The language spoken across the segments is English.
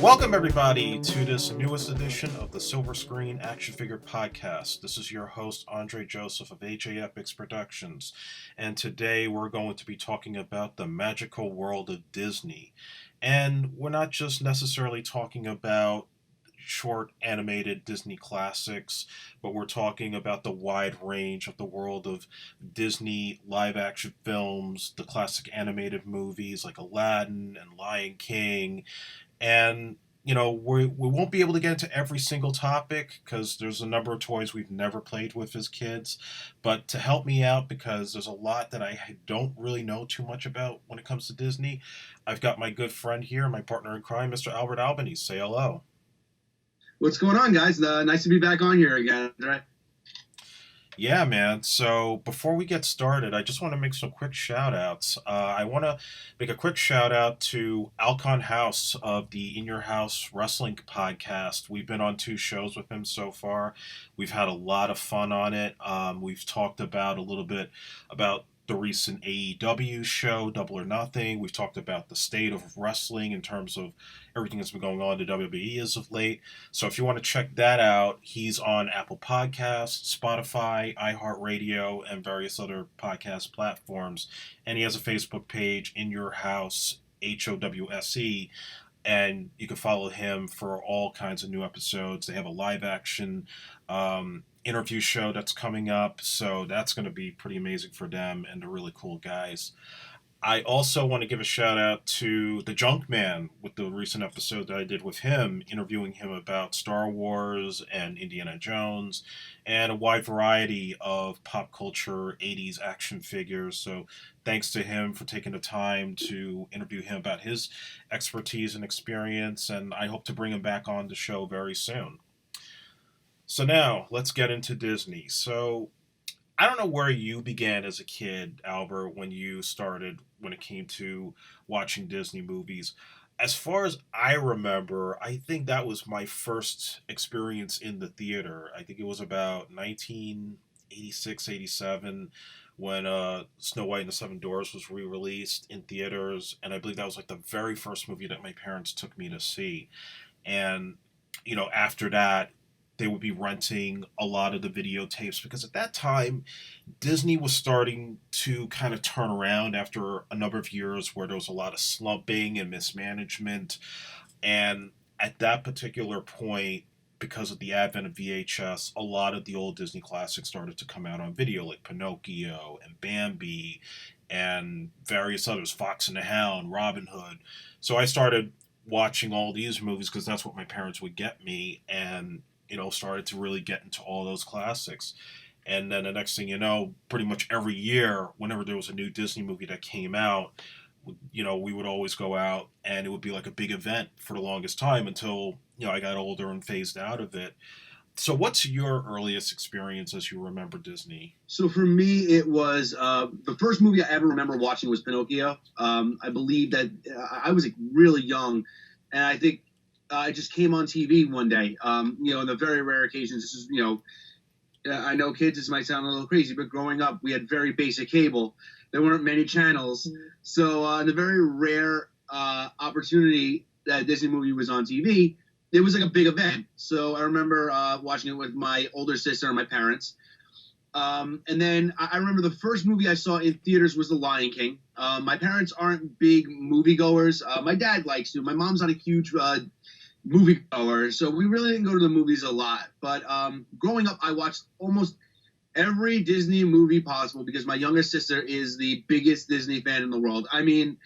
Welcome, everybody, to this newest edition of the Silver Screen Action Figure Podcast. This is your host, Andre Joseph of AJ Epics Productions, and today we're going to be talking about the magical world of Disney. And we're not just necessarily talking about short animated Disney classics, but we're talking about the wide range of the world of Disney live action films, the classic animated movies like Aladdin and Lion King, and we won't be able to get into every single topic because there's a number of toys we've never played with as kids. But to help me out, because there's a lot that I don't really know too much about when it comes to Disney, I've got my good friend here, my partner in crime, Mr. Albert Albanese. Say hello. What's going on, guys? Nice to be back on here again. Right? Yeah, man. So before we get started, I just want to make some quick shout outs. I want to make a quick shout out to Alcon House of the In Your House Wrestling podcast. We've been on 2 shows with him so far. We've had a lot of fun on it. We've talked about a little bit about the recent AEW show, Double or Nothing. We've talked about the state of wrestling in terms of everything that's been going on in the WWE as of late. So if you want to check that out, he's on Apple Podcasts, Spotify, iHeartRadio, and various other podcast platforms. And he has a Facebook page, In Your House, HOWSE. And you can follow him for all kinds of new episodes. They have a live action interview show that's coming up, so that's going to be pretty amazing for them, and they're really cool guys. I also want to give a shout out to the Junk Man with the recent episode that I did with him, interviewing him about Star Wars and Indiana Jones and a wide variety of pop culture 80s action figures. So thanks to him for taking the time to interview him about his expertise and experience, and I hope to bring him back on the show very soon. So now, let's get into Disney. So, I don't know where you began as a kid, Albert, when it came to watching Disney movies. As far as I remember, I think that was my first experience in the theater. I think it was about 1986, 87, when Snow White and the Seven Dwarfs was re-released in theaters, and I believe that was like the very first movie that my parents took me to see. And, after that, they would be renting a lot of the videotapes because at that time, Disney was starting to kind of turn around after a number of years where there was a lot of slumping and mismanagement. And at that particular point, because of the advent of VHS, a lot of the old Disney classics started to come out on video, like Pinocchio and Bambi and various others, Fox and the Hound, Robin Hood. So I started watching all these movies because that's what my parents would get me, and started to really get into all those classics. And then the next thing you know, pretty much every year, whenever there was a new Disney movie that came out, we would always go out, and it would be like a big event for the longest time until, I got older and phased out of it. So what's your earliest experience as you remember Disney? So for me, it was the first movie I ever remember watching was Pinocchio. I believe that I was really young, and I think it just came on TV one day. On the very rare occasions, this is, I know kids, this might sound a little crazy, but growing up, we had very basic cable. There weren't many channels. Mm-hmm. So the very rare opportunity that a Disney movie was on TV, it was like a big event. So I remember watching it with my older sister and my parents. And then I remember the first movie I saw in theaters was The Lion King. My parents aren't big moviegoers. My dad likes to. My mom's not a huge moviegoer, so we really didn't go to the movies a lot. But growing up, I watched almost every Disney movie possible because my younger sister is the biggest Disney fan in the world. I mean,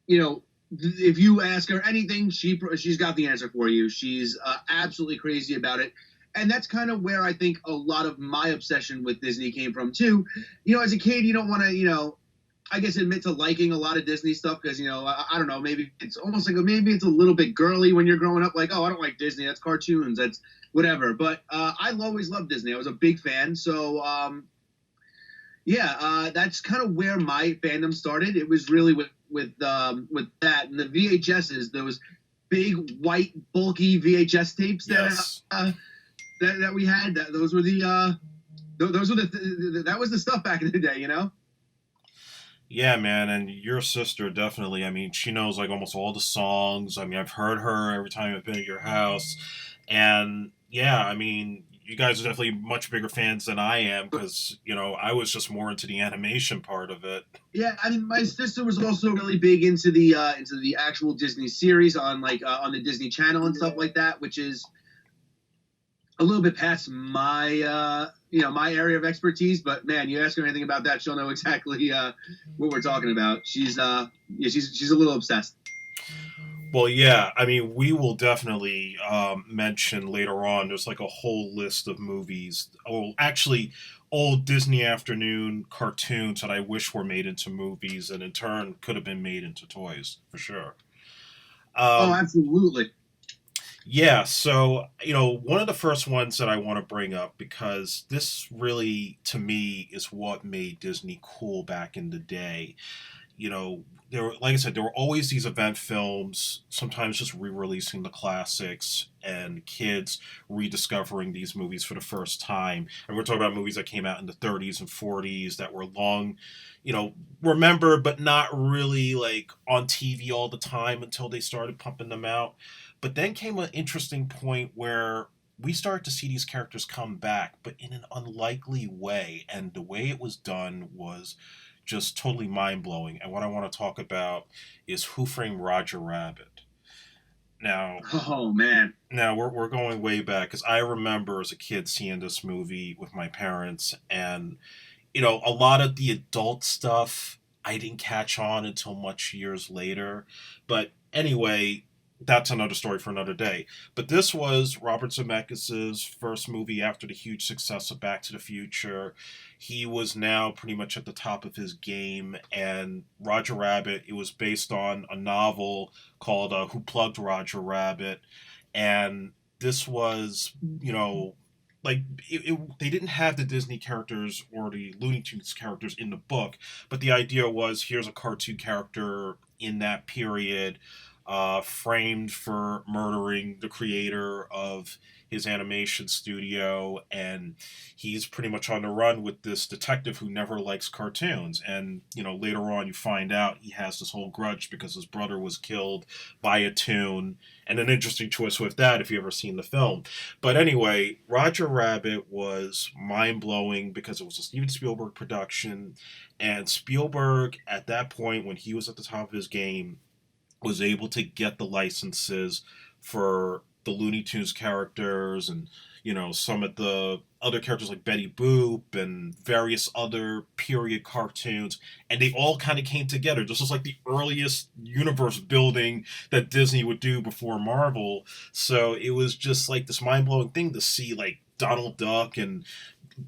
if you ask her anything, she's got the answer for you. She's absolutely crazy about it. And that's kind of where I think a lot of my obsession with Disney came from, too. As a kid, you don't want to, I guess admit to liking a lot of Disney stuff because, I don't know, maybe it's almost like maybe it's a little bit girly when you're growing up, like, oh, I don't like Disney, that's cartoons, that's whatever. But I always loved Disney. I was a big fan. So, that's kind of where my fandom started. It was really with that and the VHSs, those big, white, bulky VHS tapes that we had. That was the stuff back in the day, Yeah, man, and your sister definitely. I mean, she knows like almost all the songs. I mean, I've heard her every time I've been at your house, and yeah, I mean, you guys are definitely much bigger fans than I am But because I was just more into the animation part of it. yeah, I mean, my sister was also really big into the actual Disney series on on the Disney Channel and stuff like that, which is a little bit past my my area of expertise. But man, you ask her anything about that, she'll know exactly what we're talking about. She's a little obsessed. Well, yeah, I mean, we will definitely mention later on. There's like a whole list of movies. Oh, actually, old Disney afternoon cartoons that I wish were made into movies, and in turn could have been made into toys for sure. Oh, Um, absolutely. yeah, so one of the first ones that I want to bring up because this really, to me, is what made Disney cool back in the day. There were, like I said, there were always these event films, sometimes just re-releasing the classics and kids rediscovering these movies for the first time. And we're talking about movies that came out in the 30s and 40s that were long, remembered but not really like on TV all the time until they started pumping them out. But then came an interesting point where we started to see these characters come back, but in an unlikely way. And the way it was done was just totally mind blowing. And what I want to talk about is Who Framed Roger Rabbit. Now, Oh man. we're going way back because I remember as a kid seeing this movie with my parents, and a lot of the adult stuff I didn't catch on until much years later. But anyway, that's another story for another day. But this was Robert Zemeckis' first movie after the huge success of Back to the Future. He was now pretty much at the top of his game, and Roger Rabbit, it was based on a novel called Who Plugged Roger Rabbit. And this was, like they didn't have the Disney characters or the Looney Tunes characters in the book, but the idea was here's a cartoon character in that period, framed for murdering the creator of his animation studio, and he's pretty much on the run with this detective who never likes cartoons. And later on, you find out he has this whole grudge because his brother was killed by a tune, and an interesting twist with that if you ever seen the film. But anyway, Roger Rabbit was mind blowing because it was a Steven Spielberg production, and Spielberg at that point, when he was at the top of his game, was able to get the licenses for the Looney Tunes characters and some of the other characters like Betty Boop and various other period cartoons, and they all kind of came together. This was like the earliest universe building that Disney would do before Marvel. So it was just like this mind blowing thing to see like Donald Duck and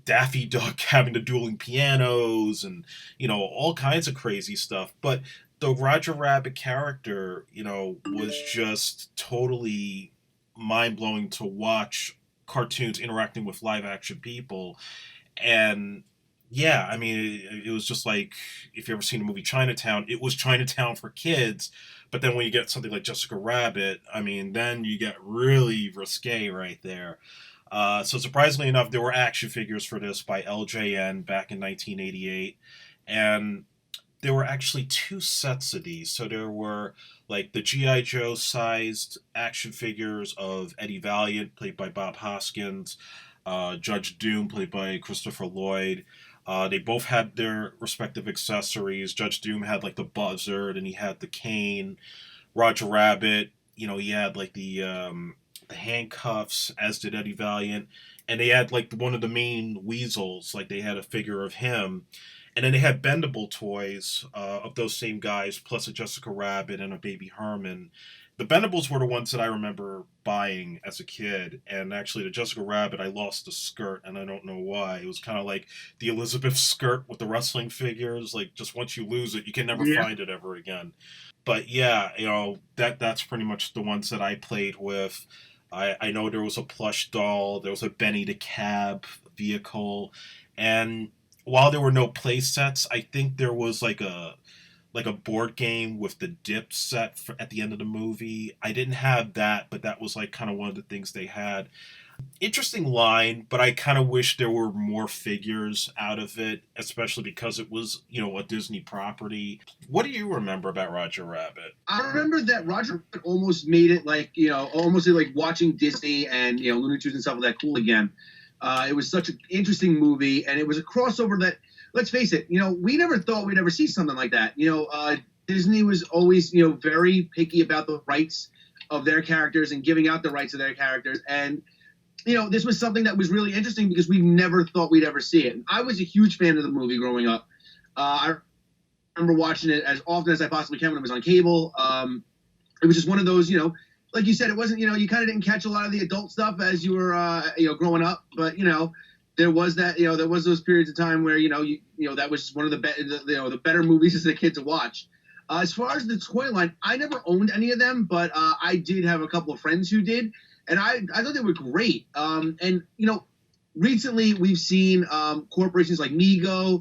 Daffy Duck having the dueling pianos and all kinds of crazy stuff. But the Roger Rabbit character, was just totally mind blowing to watch cartoons interacting with live action people. And yeah, I mean, it was just like if you ever seen the movie Chinatown, it was Chinatown for kids. But then when you get something like Jessica Rabbit, I mean, then you get really risque right there. So surprisingly enough, there were action figures for this by LJN back in 1988, and there were actually two sets of these. So there were like the GI Joe sized action figures of Eddie Valiant, played by Bob Hoskins, Judge Doom, played by Christopher Lloyd. They both had their respective accessories. Judge Doom had like the buzzard, and he had the cane. Roger Rabbit, he had like the handcuffs, as did Eddie Valiant, and they had like one of the main weasels, like they had a figure of him, and then they had bendable toys of those same guys, plus a Jessica Rabbit and a baby Herman. The bendables were the ones that I remember buying as a kid, and actually the Jessica Rabbit, I lost the skirt, and I don't know why. It was kind of like the Elizabeth skirt with the wrestling figures. Like just once you lose it, you can never Yeah. find it ever again. But yeah, that's pretty much the ones that I played with. I know there was a plush doll, there was a Benny the Cab vehicle, and while there were no play sets, I think there was like a board game with the dip set at the end of the movie. I didn't have that, but that was like kind of one of the things they had. Interesting line, but I kind of wish there were more figures out of it, especially because it was, a Disney property. What do you remember about Roger Rabbit? I remember that Roger Rabbit almost made it like, almost like watching Disney and, Looney Tunes and stuff like that cool again. It was such an interesting movie, and it was a crossover that, let's face it, we never thought we'd ever see something like that. Disney was always, very picky about the rights of their characters and giving out the rights of their characters. And, this was something that was really interesting because we never thought we'd ever see it. And I was a huge fan of the movie growing up. I remember watching it as often as I possibly can when it was on cable. It was just one of those, like you said, it wasn't, you kind of didn't catch a lot of the adult stuff as you were, growing up. But, there was that, there was those periods of time where, that was one of the better movies as a kid to watch. As far as the toy line, I never owned any of them, but I did have a couple of friends who did, and I thought they were great. And recently we've seen corporations like Mego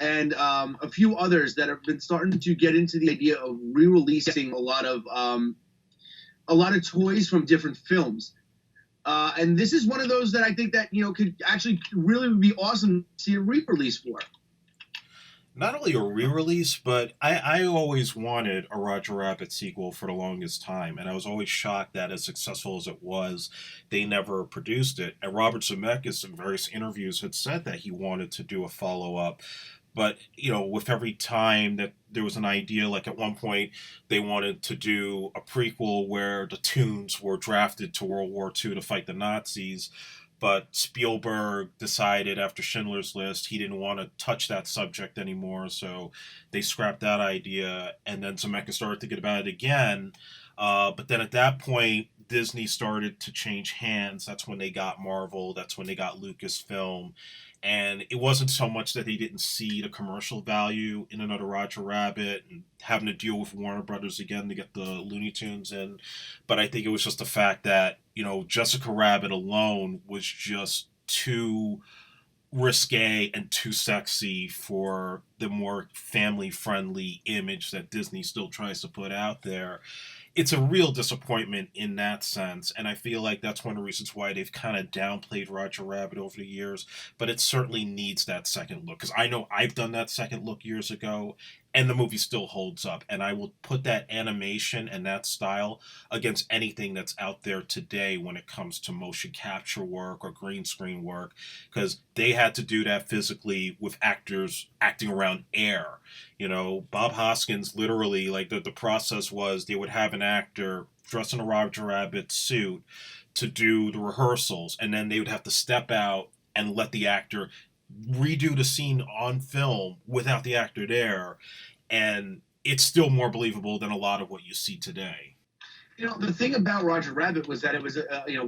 and a few others that have been starting to get into the idea of re-releasing a lot of toys from different films. And this is one of those that I think that could actually really be awesome to see a re-release for. Not only a re-release, but I always wanted a Roger Rabbit sequel for the longest time, and I was always shocked that as successful as it was, they never produced it. And Robert Zemeckis in various interviews had said that he wanted to do a follow-up, but with every time that there was an idea, like at one point they wanted to do a prequel where the Toons were drafted to World War II to fight the Nazis, but Spielberg decided after Schindler's List he didn't want to touch that subject anymore, so they scrapped that idea. And then Zemeckis started thinking about it again, but then at that point Disney started to change hands. That's when they got Marvel. That's when they got Lucasfilm. And it wasn't so much that they didn't see the commercial value in another Roger Rabbit and having to deal with Warner Brothers again to get the Looney Tunes in, but I think it was just the fact that Jessica Rabbit alone was just too risque and too sexy for the more family friendly image that Disney still tries to put out there. It's a real disappointment in that sense, and I feel like that's one of the reasons why they've kind of downplayed Roger Rabbit over the years. But it certainly needs that second look because I know I've done that second look years ago, and the movie still holds up. And I will put that animation and that style against anything that's out there today when it comes to motion capture work or green screen work, because they had to do that physically with actors acting around air. Bob Hoskins literally, like the process was they would have an actor dressed in a Roger Rabbit suit to do the rehearsals, and then they would have to step out and let the actor redo the scene on film without the actor there, and it's still more believable than a lot of what you see today. The thing about Roger Rabbit was that it was,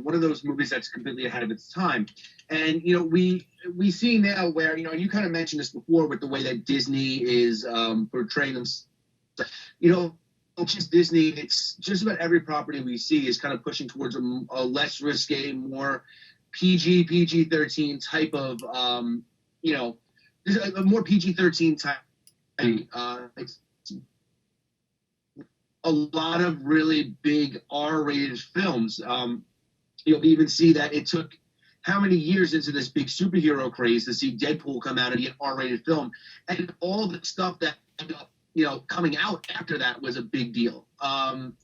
one of those movies that's completely ahead of its time. And, we see now where, and you kind of mentioned this before with the way that Disney is portraying them. It's just Disney. It's just about every property we see is kind of pushing towards a less risque, more PG 13 type of, a more PG 13 type. It's a lot of really big R-rated films. You'll even see that it took how many years into this big superhero craze to see Deadpool come out and be an R-rated film, and all the stuff that ended up, coming out after that was a big deal.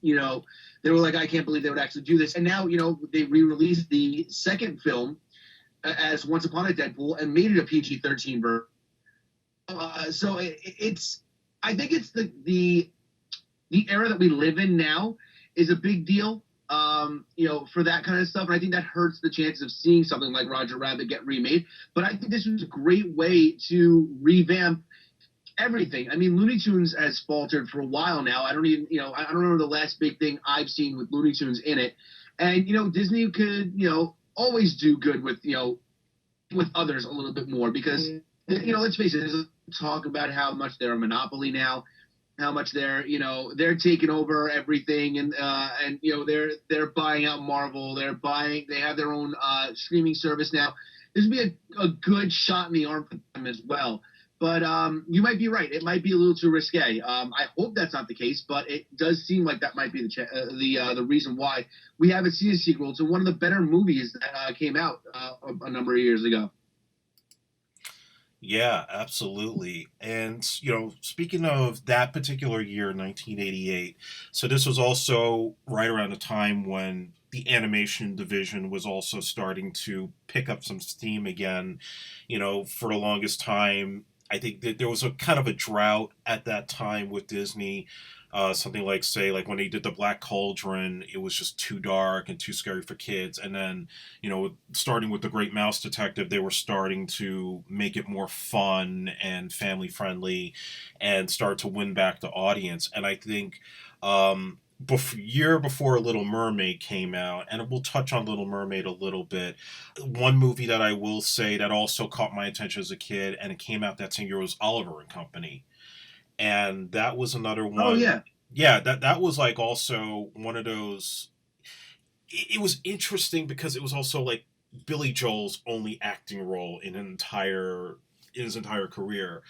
They were like, I can't believe they would actually do this, and now they re-released the second film as Once Upon a Deadpool and made it a PG-13 version. So it's, I think it's the era that we live in now is a big deal, for that kind of stuff. And I think that hurts the chances of seeing something like Roger Rabbit get remade. But I think this was a great way to revamp everything. I mean, Looney Tunes has faltered for a while now. I don't even, I don't remember the last big thing I've seen with Looney Tunes in it. And, Disney could, always do good with, with others a little bit more because, let's face it, there's talk about how much they're a monopoly now, how much they're taking over everything, and they're buying out Marvel. They have their own streaming service now. This would be a good shot in the arm for them as well. But you might be right. It might be a little too risque. I hope that's not the case, but it does seem like that might be the reason why we haven't seen a sequel to one of the better movies that came out a number of years ago. Yeah, absolutely. And, speaking of that particular year, 1988, so this was also right around the time when the animation division was also starting to pick up some steam again. For the longest time, I think that there was a kind of a drought at that time with Disney. Something like, say, like when they did the Black Cauldron, it was just too dark and too scary for kids. And then, starting with the Great Mouse Detective, they were starting to make it more fun and family friendly, and start to win back the audience. And I think year before Little Mermaid came out, and we'll touch on Little Mermaid a little bit. One movie that I will say that also caught my attention as a kid, and it came out that same year, was Oliver and Company, and that was another Oh one. yeah. Yeah, that was like also one of those. It was interesting because it was also like Billy Joel's only acting role in his entire career,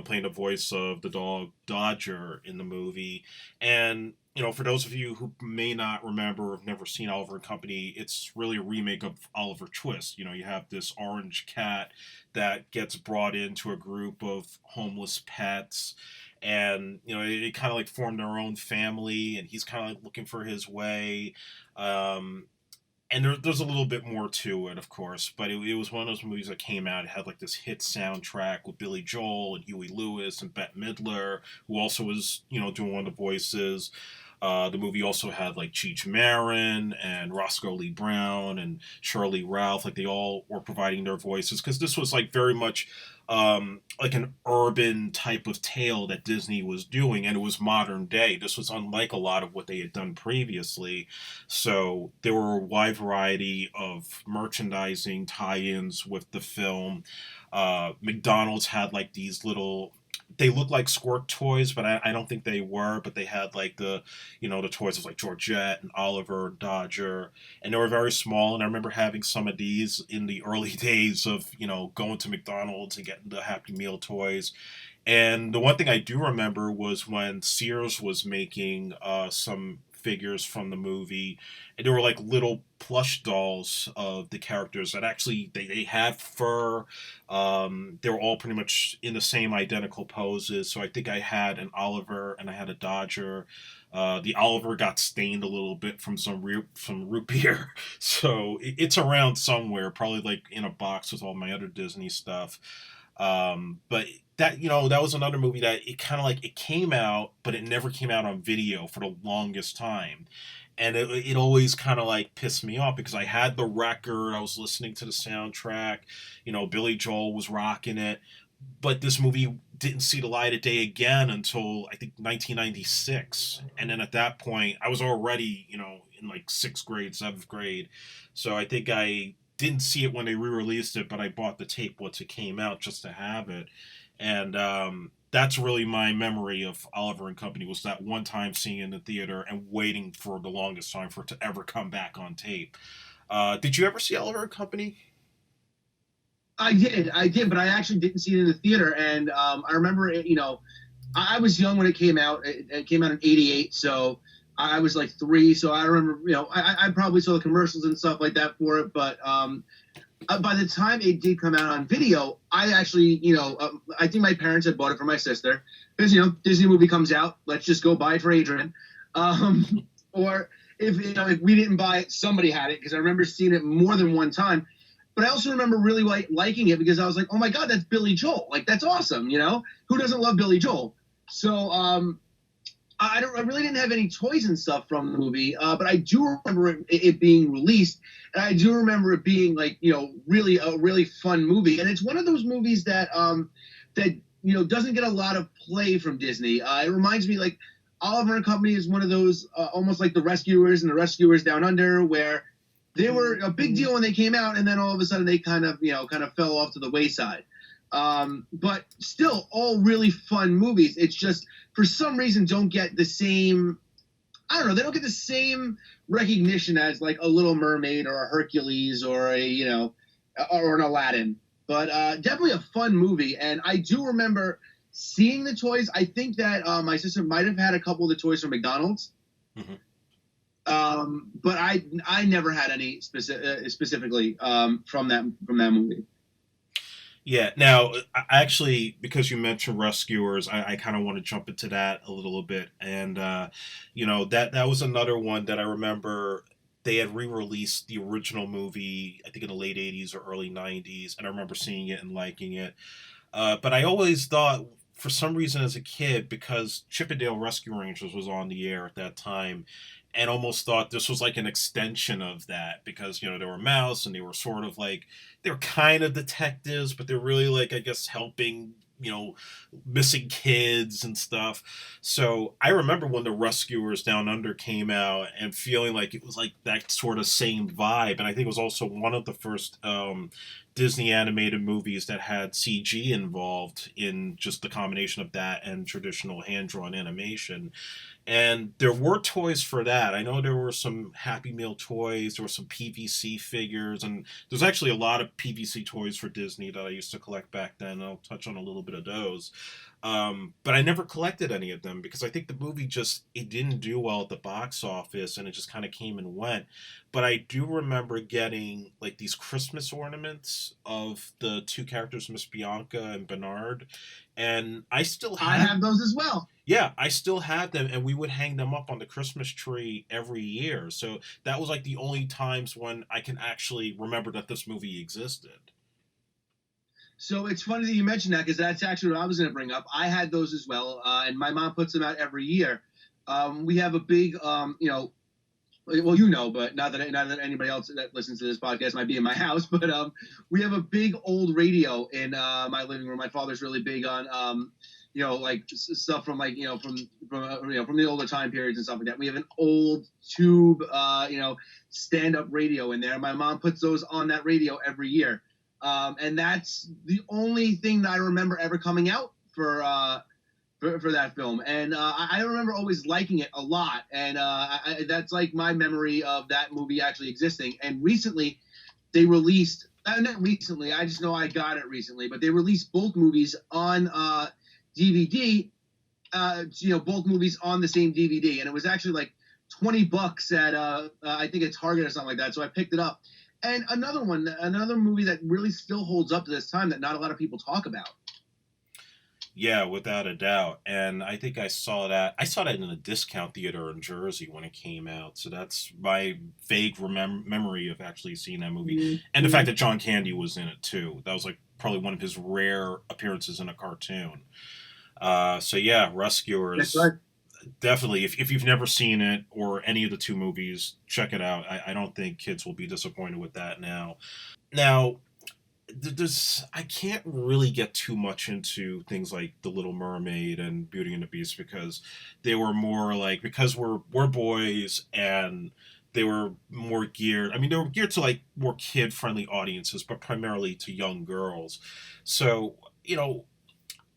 playing the voice of the dog Dodger in the movie. And, for those of you who may not remember or have never seen Oliver and Company, it's really a remake of Oliver Twist. You have this orange cat that gets brought into a group of homeless pets, and it kind of like formed their own family, and he's kind of like looking for his way. um, and there's a little bit more to it, of course, but it was one of those movies that came out. It had like this hit soundtrack with Billy Joel and Huey Lewis and Bette Midler, who also was, doing one of the voices. The movie also had like Cheech Marin and Roscoe Lee Brown and Shirley Ralph. Like they all were providing their voices, because this was like very much like an urban type of tale that Disney was doing, and it was modern day. This was unlike a lot of what they had done previously. So there were a wide variety of merchandising tie-ins with the film. McDonald's had like these little, they look like squirt toys, but I don't think they were. But they had like the toys of like Georgette and Oliver and Dodger, and they were very small. And I remember having some of these in the early days of going to McDonald's and getting the Happy Meal toys. And the one thing I do remember was when Sears was making some figures from the movie, and they were like little plush dolls of the characters that actually they had fur. They were all pretty much in the same identical poses. So I think I had an Oliver and I had a Dodger. The Oliver got stained a little bit from some root beer, so it's around somewhere, probably like in a box with all my other Disney stuff. But that was another movie that it kind of like it came out, but it never came out on video for the longest time. And it always kind of like pissed me off, because I had the record, I was listening to the soundtrack, Billy Joel was rocking it, but this movie didn't see the light of day again until I think 1996. And then at that point, I was already, in like sixth grade, seventh grade. So I think I didn't see it when they re released it, but I bought the tape once it came out just to have it. And that's really my memory of Oliver and Company, was that one time seeing it in the theater and waiting for the longest time for it to ever come back on tape. Did you ever see Oliver and Company? I did, but I actually didn't see it in the theater. And I remember it. I was young when it came out. It came out in '88, so I was like 3. So I remember, I probably saw the commercials and stuff like that for it. But by the time it did come out on video, I actually, I think my parents had bought it for my sister, because Disney movie comes out, let's just go buy it for Adrian. Or if we didn't buy it, somebody had it, because I remember seeing it more than one time. But I also remember really liking it, because I was like, oh my God, that's Billy Joel. Like, that's awesome, Who doesn't love Billy Joel? So I really didn't have any toys and stuff from the movie, but I do remember it being released, and I do remember it being like really a really fun movie. And it's one of those movies that doesn't get a lot of play from Disney. It reminds me, like, Oliver and Company is one of those almost like The Rescuers and The Rescuers Down Under, where they were a big deal when they came out, and then all of a sudden they kind of fell off to the wayside. But still, all really fun movies. It's just, for some reason, don't get the same. I don't know. They don't get the same recognition as like a Little Mermaid or a Hercules or or an Aladdin. But definitely a fun movie, and I do remember seeing the toys. I think that my sister might have had a couple of the toys from McDonald's, Mhm. but I never had any specifically from that movie. Yeah. Now, actually, because you mentioned Rescuers, I kind of want to jump into that a little bit, and that was another one that I remember. They had re-released the original movie, I think in the late '80s or early '90s, and I remember seeing it and liking it. But I always thought, for some reason, as a kid, because Chippendale Rescue Rangers was on the air at that time, and almost thought this was like an extension of that because they were mouse and they were sort of like they're kind of detectives, but they're really like I guess helping missing kids and stuff. So I remember when the Rescuers Down Under came out and feeling like it was like that sort of same vibe, and I think it was also one of the first Disney animated movies that had CG involved in just the combination of that and traditional hand drawn animation. And there were toys for that. I know there were some Happy Meal toys, there were some PVC figures, and there's actually a lot of PVC toys for Disney that I used to collect back then. I'll touch on a little bit of those. But I never collected any of them because I think the movie just it didn't do well at the box office and it just kind of came and went. But I do remember getting like these Christmas ornaments of the two characters, Miss Bianca and Bernard, and I still I have have those as well. yeah, I still have them, and we would hang them up on the Christmas tree every year. So that was like the only times when I can actually remember that this movie existed. So it's funny that you mentioned that because that's actually what I was going to bring up. I had those as well, and my mom puts them out every year. We have a big, well, but not that anybody else that listens to this podcast might be in my house, but we have a big old radio in my living room. My father's really big on, like stuff from like from the older time periods and stuff like that. We have an old tube, stand up radio in there. My mom puts those on that radio every year, and that's the only thing that I remember ever coming out for that film. And I remember always liking it a lot. And that's like my memory of that movie actually existing. And recently, they released, not recently, I just know I got it recently, but they released both movies on DVD, both movies on the same DVD. And it was actually like $20 at, I think, at Target or something like that. So I picked it up. And another movie that really still holds up to this time that not a lot of people talk about. Yeah, without a doubt. And I think I saw that. I saw that in a discount theater in Jersey when it came out. So that's my vague memory of actually seeing that movie, and the Mm-hmm. fact that John Candy was in it too. That was like probably one of his rare appearances in a cartoon. So yeah, That's Rescuers. right. Definitely, if you've never seen it or any of the two movies, check it out. I don't think kids will be disappointed with that now. Now, there's I can't really get too much into things like The Little Mermaid and Beauty and the Beast because they were more like because we're boys and they were more geared. I mean, they were geared to like more kid friendly audiences, but primarily to young girls. So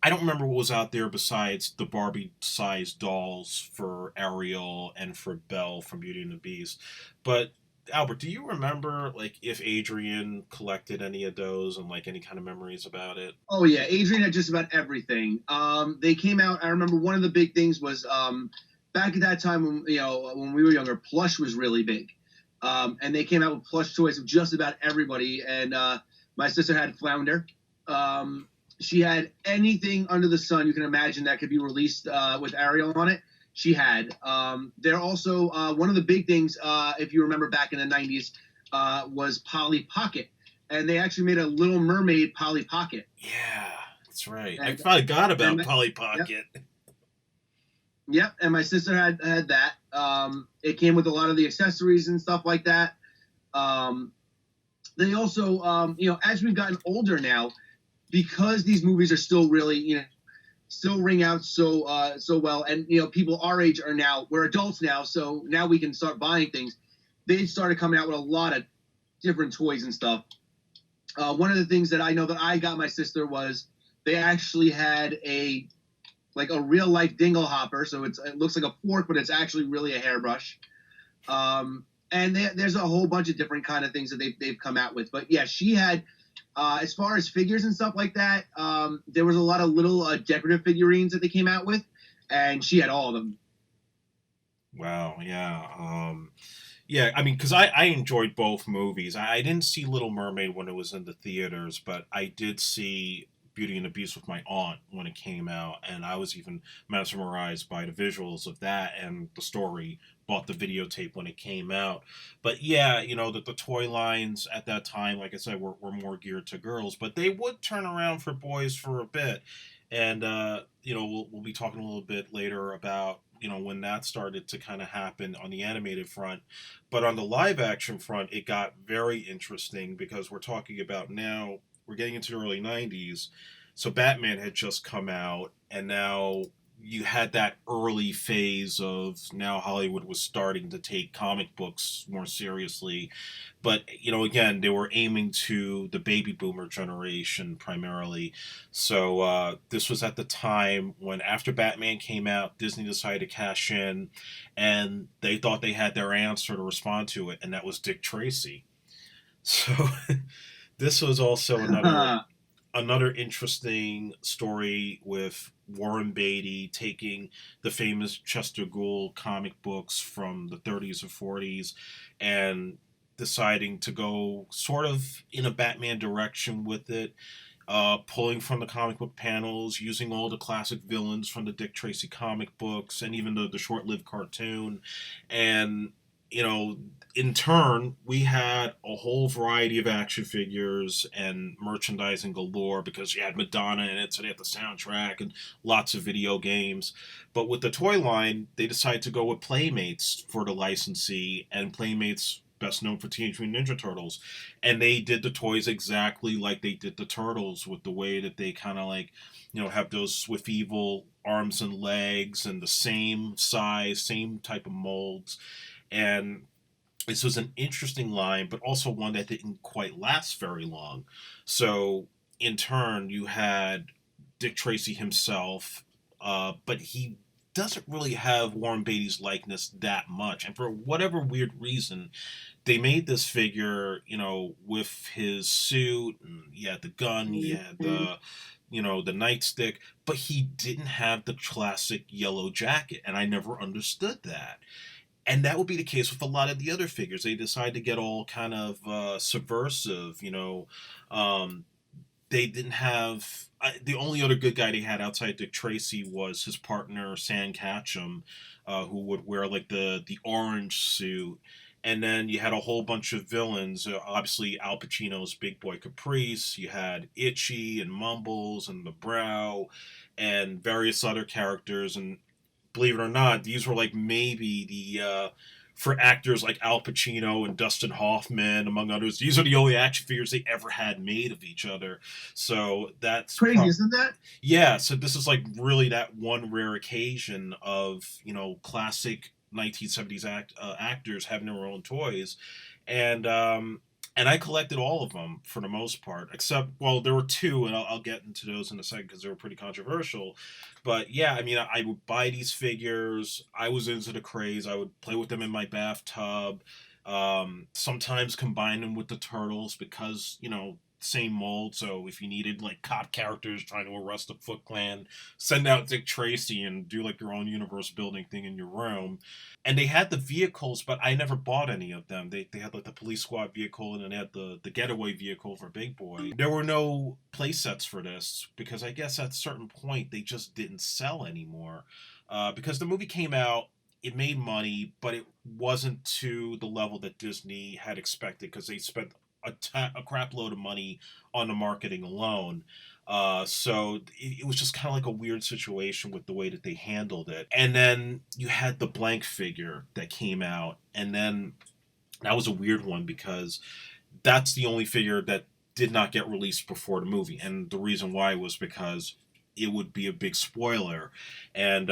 I don't remember what was out there besides the Barbie sized dolls for Ariel and for Belle from Beauty and the Beast. But Albert, do you remember like if Adrian collected any of those and like any kind of memories about it? Oh yeah, Adrian had just about everything. They came out. I remember one of the big things was back at that time when we were younger, plush was really big, and they came out with plush toys of just about everybody. And my sister had Flounder. She had anything under the sun you can imagine that could be released with Ariel on it. She had. They're also one of the big things, if you remember back in the '90s, was Polly Pocket, and they actually made a Little Mermaid Polly Pocket. Yeah, that's right. I And, forgot and about my, Polly yep, Pocket. yep. And my sister had that. It came with a lot of the accessories and stuff like that. Um, they also, as we've gotten older now, because these movies are still really, still ring out so well, and people our age are now we're adults now, so now we can start buying things. They started coming out with a lot of different toys and stuff. One of the things that I know that I got my sister was they actually had a real life dingle hopper. So it looks like a fork, but it's actually really a hairbrush. And there's a whole bunch of different kind of things that they've come out with. But yeah, she had As far as figures and stuff like that, there was a lot of little decorative figurines that they came out with, and she had all of them. Wow, yeah. Yeah, I mean, because I enjoyed both movies. I didn't see Little Mermaid when it was in the theaters, but I did see Beauty and the Beast with my aunt when it came out, and I was even mesmerized by the visuals of that and the story. Bought the videotape when it came out. But yeah, the toy lines at that time, like I said, were more geared to girls, but they would turn around for boys for a bit. And, we'll be talking a little bit later about, when that started to kind of happen on the animated front. But on the live action front, it got very interesting because we're talking about now, we're getting into the early 90s. So Batman had just come out, and now you had that early phase of now Hollywood was starting to take comic books more seriously. But, again, they were aiming to the baby boomer generation primarily. So this was at the time when, after Batman came out, Disney decided to cash in, and they thought they had their answer to respond to it, and that was Dick Tracy. So this was also another interesting story with Warren Beatty taking the famous Chester Gould comic books from the 30s or 40s and deciding to go sort of in a Batman direction with it, pulling from the comic book panels, using all the classic villains from the Dick Tracy comic books, and even the short lived cartoon. And, you know, in turn, we had a whole variety of action figures and merchandising galore because you had Madonna in it, so they had the soundtrack and lots of video games. But with the toy line, they decided to go with Playmates for the licensee, and Playmates best known for Teenage Mutant Ninja Turtles, and they did the toys exactly like they did the Turtles, with the way that they kind of like, have those Swift Evil arms and legs and the same size, same type of molds. And this was an interesting line, but also one that didn't quite last very long. So, in turn, you had Dick Tracy himself, but he doesn't really have Warren Beatty's likeness that much. And for whatever weird reason, they made this figure, with his suit, and he had the gun, he had the nightstick, but he didn't have the classic yellow jacket, and I never understood that. And that would be the case with a lot of the other figures. They decide to get all kind of subversive, Um, they didn't have the only other good guy they had outside Dick Tracy was his partner Sam Catchem, who would wear like the orange suit. And then you had a whole bunch of villains. Obviously, Al Pacino's Big Boy Caprice. You had Itchy and Mumbles and the Brow, and various other characters. And believe it or not, these were like maybe the for actors like Al Pacino and Dustin Hoffman, among others. These are the only action figures they ever had made of each other. So that's Crazy, isn't that? yeah. So this is like really that one rare occasion of classic 1970s actors having their own toys, and and I collected all of them for the most part, except, well, there were two, and I'll get into those in a second because they were pretty controversial. But yeah, I mean, I would buy these figures. I was into the craze. I would play with them in my bathtub. Sometimes combine them with the turtles because same mold. So if you needed like cop characters trying to arrest the Foot Clan, send out Dick Tracy and do like your own universe building thing in your room. And they had the vehicles, but I never bought any of them. They had like the police squad vehicle, and then they had the getaway vehicle for Big Boy. There were no play sets for this because I guess at a certain point they just didn't sell anymore. Because the movie came out, it made money, but it wasn't to the level that Disney had expected because they spent a crap load of money on the marketing alone. So it was just kind of like a weird situation with the way that they handled it. And then you had the blank figure that came out, and then that was a weird one because that's the only figure that did not get released before the movie, and the reason why was because it would be a big spoiler. And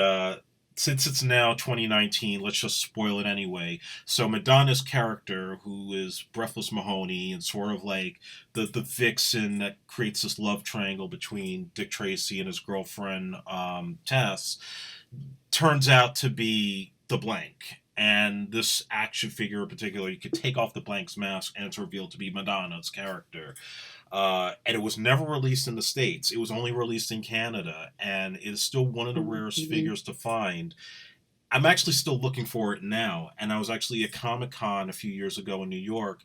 since it's now 2019, let's just spoil it anyway. So Madonna's character, who is Breathless Mahoney and sort of like the vixen that creates this love triangle between Dick Tracy and his girlfriend Tess, turns out to be the blank. And this action figure in particular, you could take off the blank's mask and it's revealed to be Madonna's character. And it was never released in the States. It was only released in Canada, and it is still one of the rarest Mhm. figures to find. I'm actually still looking for it now, and I was actually at Comic Con a few years ago in New York.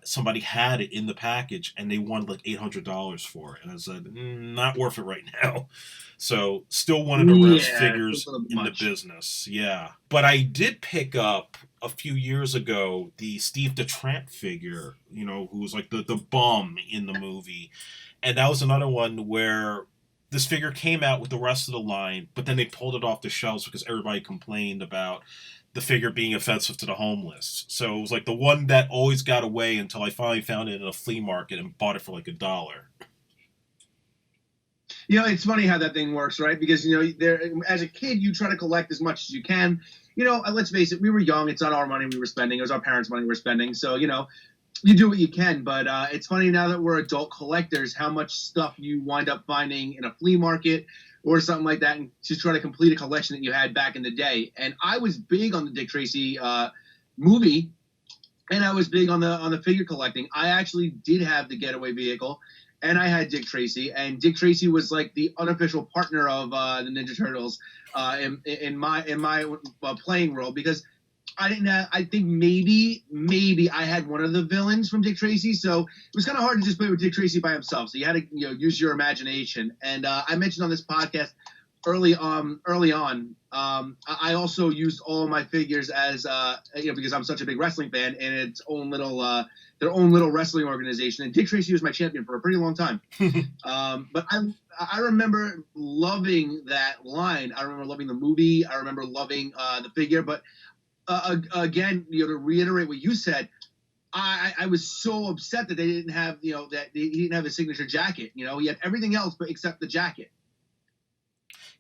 Somebody had it in the package, and they wanted like $800 for it, and I said, not worth it right now." So, still one of the rarest Yeah, it's a figures little bit in the much. business. Yeah, but I did pick up a few years ago the Steve the Tramp figure. Who was like the bum in the movie, and that was another one where this figure came out with the rest of the line, but then they pulled it off the shelves because everybody complained about the figure being offensive to the homeless. So it was like the one that always got away until I finally found it in a flea market and bought it for like $1. It's funny how that thing works, right? Because there, as a kid, you try to collect as much as you can. Let's face it, we were young. It's not our money we were spending; it was our parents' money we were spending. So you do what you can. But it's funny now that we're adult collectors, how much stuff you wind up finding in a flea market or something like that, and to try to complete a collection that you had back in the day. And I was big on the Dick Tracy movie, and I was big on the figure collecting. I actually did have the Getaway vehicle, and I had Dick Tracy, and Dick Tracy was like the unofficial partner of the Ninja Turtles in my playing world, because I didn't have, I think maybe I had one of the villains from Dick Tracy, so it was kind of hard to just play with Dick Tracy by himself. So you had to use your imagination. And I mentioned on this podcast early on, I also used all of my figures as because I'm such a big wrestling fan, and its own little their own little wrestling organization. And Dick Tracy was my champion for a pretty long time. But I remember loving that line. I remember loving the movie. I remember loving the figure. But again, to reiterate what you said, I was so upset that they didn't have he didn't have his signature jacket. He had everything else but except the jacket.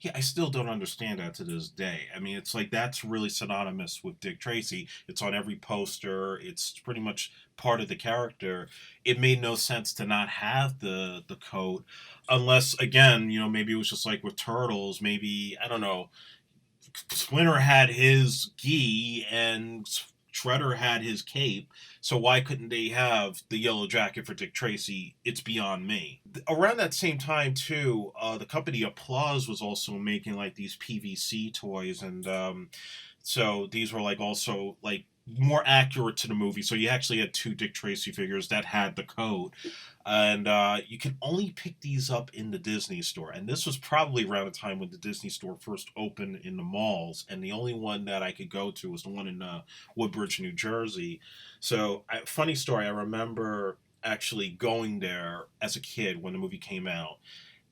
Yeah, I still don't understand that to this day. I mean, it's like that's really synonymous with Dick Tracy. It's on every poster. It's pretty much part of the character. It made no sense to not have the coat, unless again, maybe it was just like with Turtles. Maybe I don't know. Splinter had his gi and Shredder had his cape, so why couldn't they have the yellow jacket for Dick Tracy? It's beyond me. Around that same time, too, the company Applause was also making like these PVC toys, and so these were like also like more accurate to the movie. So you actually had two Dick Tracy figures that had the coat, and you can only pick these up in the Disney store. And this was probably around the time when the Disney store first opened in the malls, and the only one that I could go to was the one in Woodbridge, New Jersey. So, funny story. I remember actually going there as a kid when the movie came out,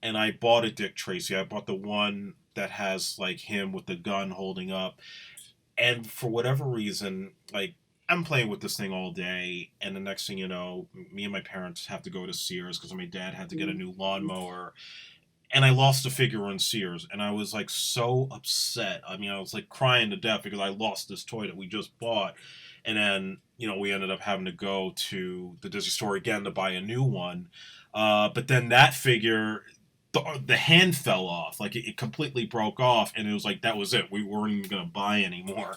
and I bought a Dick Tracy. I bought the one that has like him with the gun holding up, and for whatever reason, like I'm playing with this thing all day, and the next thing you know, me and my parents have to go to Sears because my dad had to get a new lawnmower, and I lost the figure in Sears, and I was like so upset. I mean, I was like crying to death because I lost this toy that we just bought, and then we ended up having to go to the Disney store again to buy a new one. But then that figure, the hand fell off, like it completely broke off, and it was like that was it. We weren't even gonna buy anymore.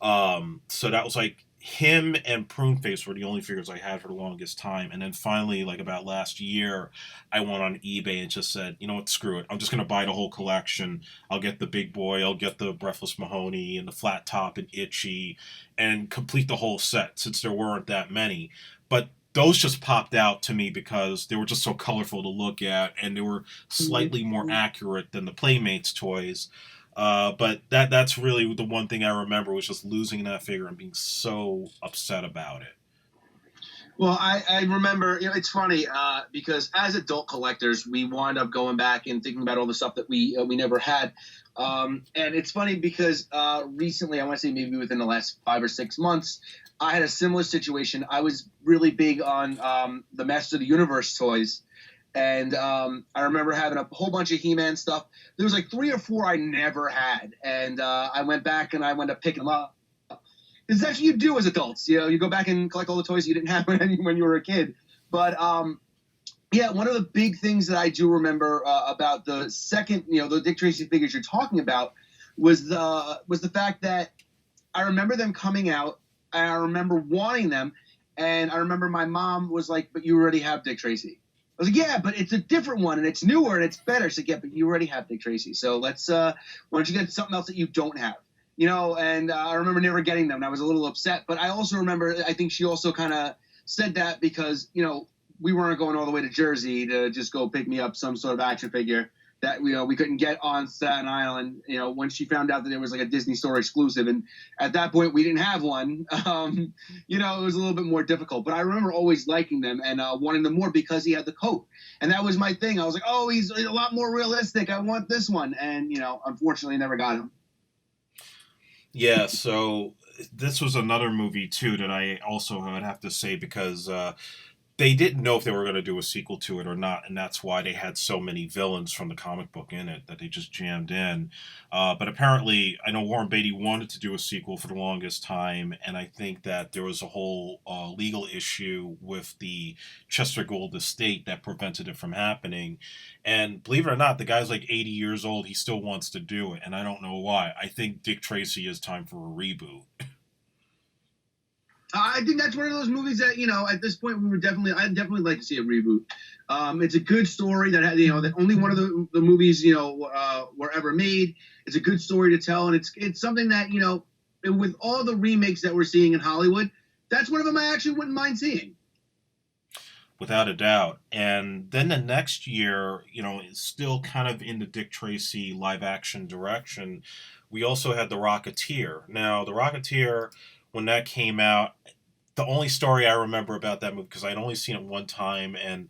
So that was like him and Pruneface were the only figures I had for the longest time. And then finally, like about last year, I went on eBay and just said, you know what, screw it. I'm just going to buy the whole collection. I'll get the big boy, I'll get the Breathless Mahoney and the flat top and Itchy and complete the whole set since there weren't that many. But those just popped out to me because they were just so colorful to look at and they were slightly more accurate than the Playmates toys. But that's really the one thing I remember was just losing that figure and being so upset about it. Well, I remember, it's funny because as adult collectors, we wind up going back and thinking about all the stuff that we never had. And it's funny because recently, I want to say maybe within the last 5 or 6 months, I had a similar situation. I was really big on the Master of the Universe toys. And I remember having a whole bunch of He-Man stuff. There was like 3 or 4 I never had. And I went back and I went up picking them up. It's actually you do as adults. You go back and collect all the toys you didn't have when you were a kid. But yeah, one of the big things that I do remember about the second, the Dick Tracy figures you're talking about was the fact that I remember them coming out. And I remember wanting them, And I remember my mom was like, "But you already have Dick Tracy." I was like, "Yeah, but it's a different one and it's newer and it's better." She's like, "Yeah, but you already have Dick Tracy. So let's why don't you get something else that you don't have?" And I remember never getting them, and I was a little upset. But I also remember, I think she also kind of said that because we weren't going all the way to Jersey to just go pick me up some sort of action figure that we couldn't get on Staten Island. When she found out that it was like a Disney Store exclusive, and at that point we didn't have one. It was a little bit more difficult. But I remember always liking them and wanting them more because he had the coat, and that was my thing. I was like, oh, he's a lot more realistic. I want this one, and unfortunately, never got him. Yeah, so this was another movie too that I also would have to say because they didn't know if they were going to do a sequel to it or not, and that's why they had so many villains from the comic book in it that they just jammed in. But apparently, I know Warren Beatty wanted to do a sequel for the longest time, and I think that there was a whole legal issue with the Chester Gould estate that prevented it from happening. And believe it or not, the guy's like 80 years old. He still wants to do it, and I don't know why. I think Dick Tracy is time for a reboot. I think that's one of those movies that at this point I'd definitely like to see a reboot. It's a good story that had that only one of the movies were ever made. It's a good story to tell, and it's something that with all the remakes that we're seeing in Hollywood, that's one of them I actually wouldn't mind seeing. Without a doubt. And then the next year, it's still kind of in the Dick Tracy live action direction. We also had The Rocketeer. Now, The Rocketeer, when that came out, the only story I remember about that movie, because I'd only seen it one time, and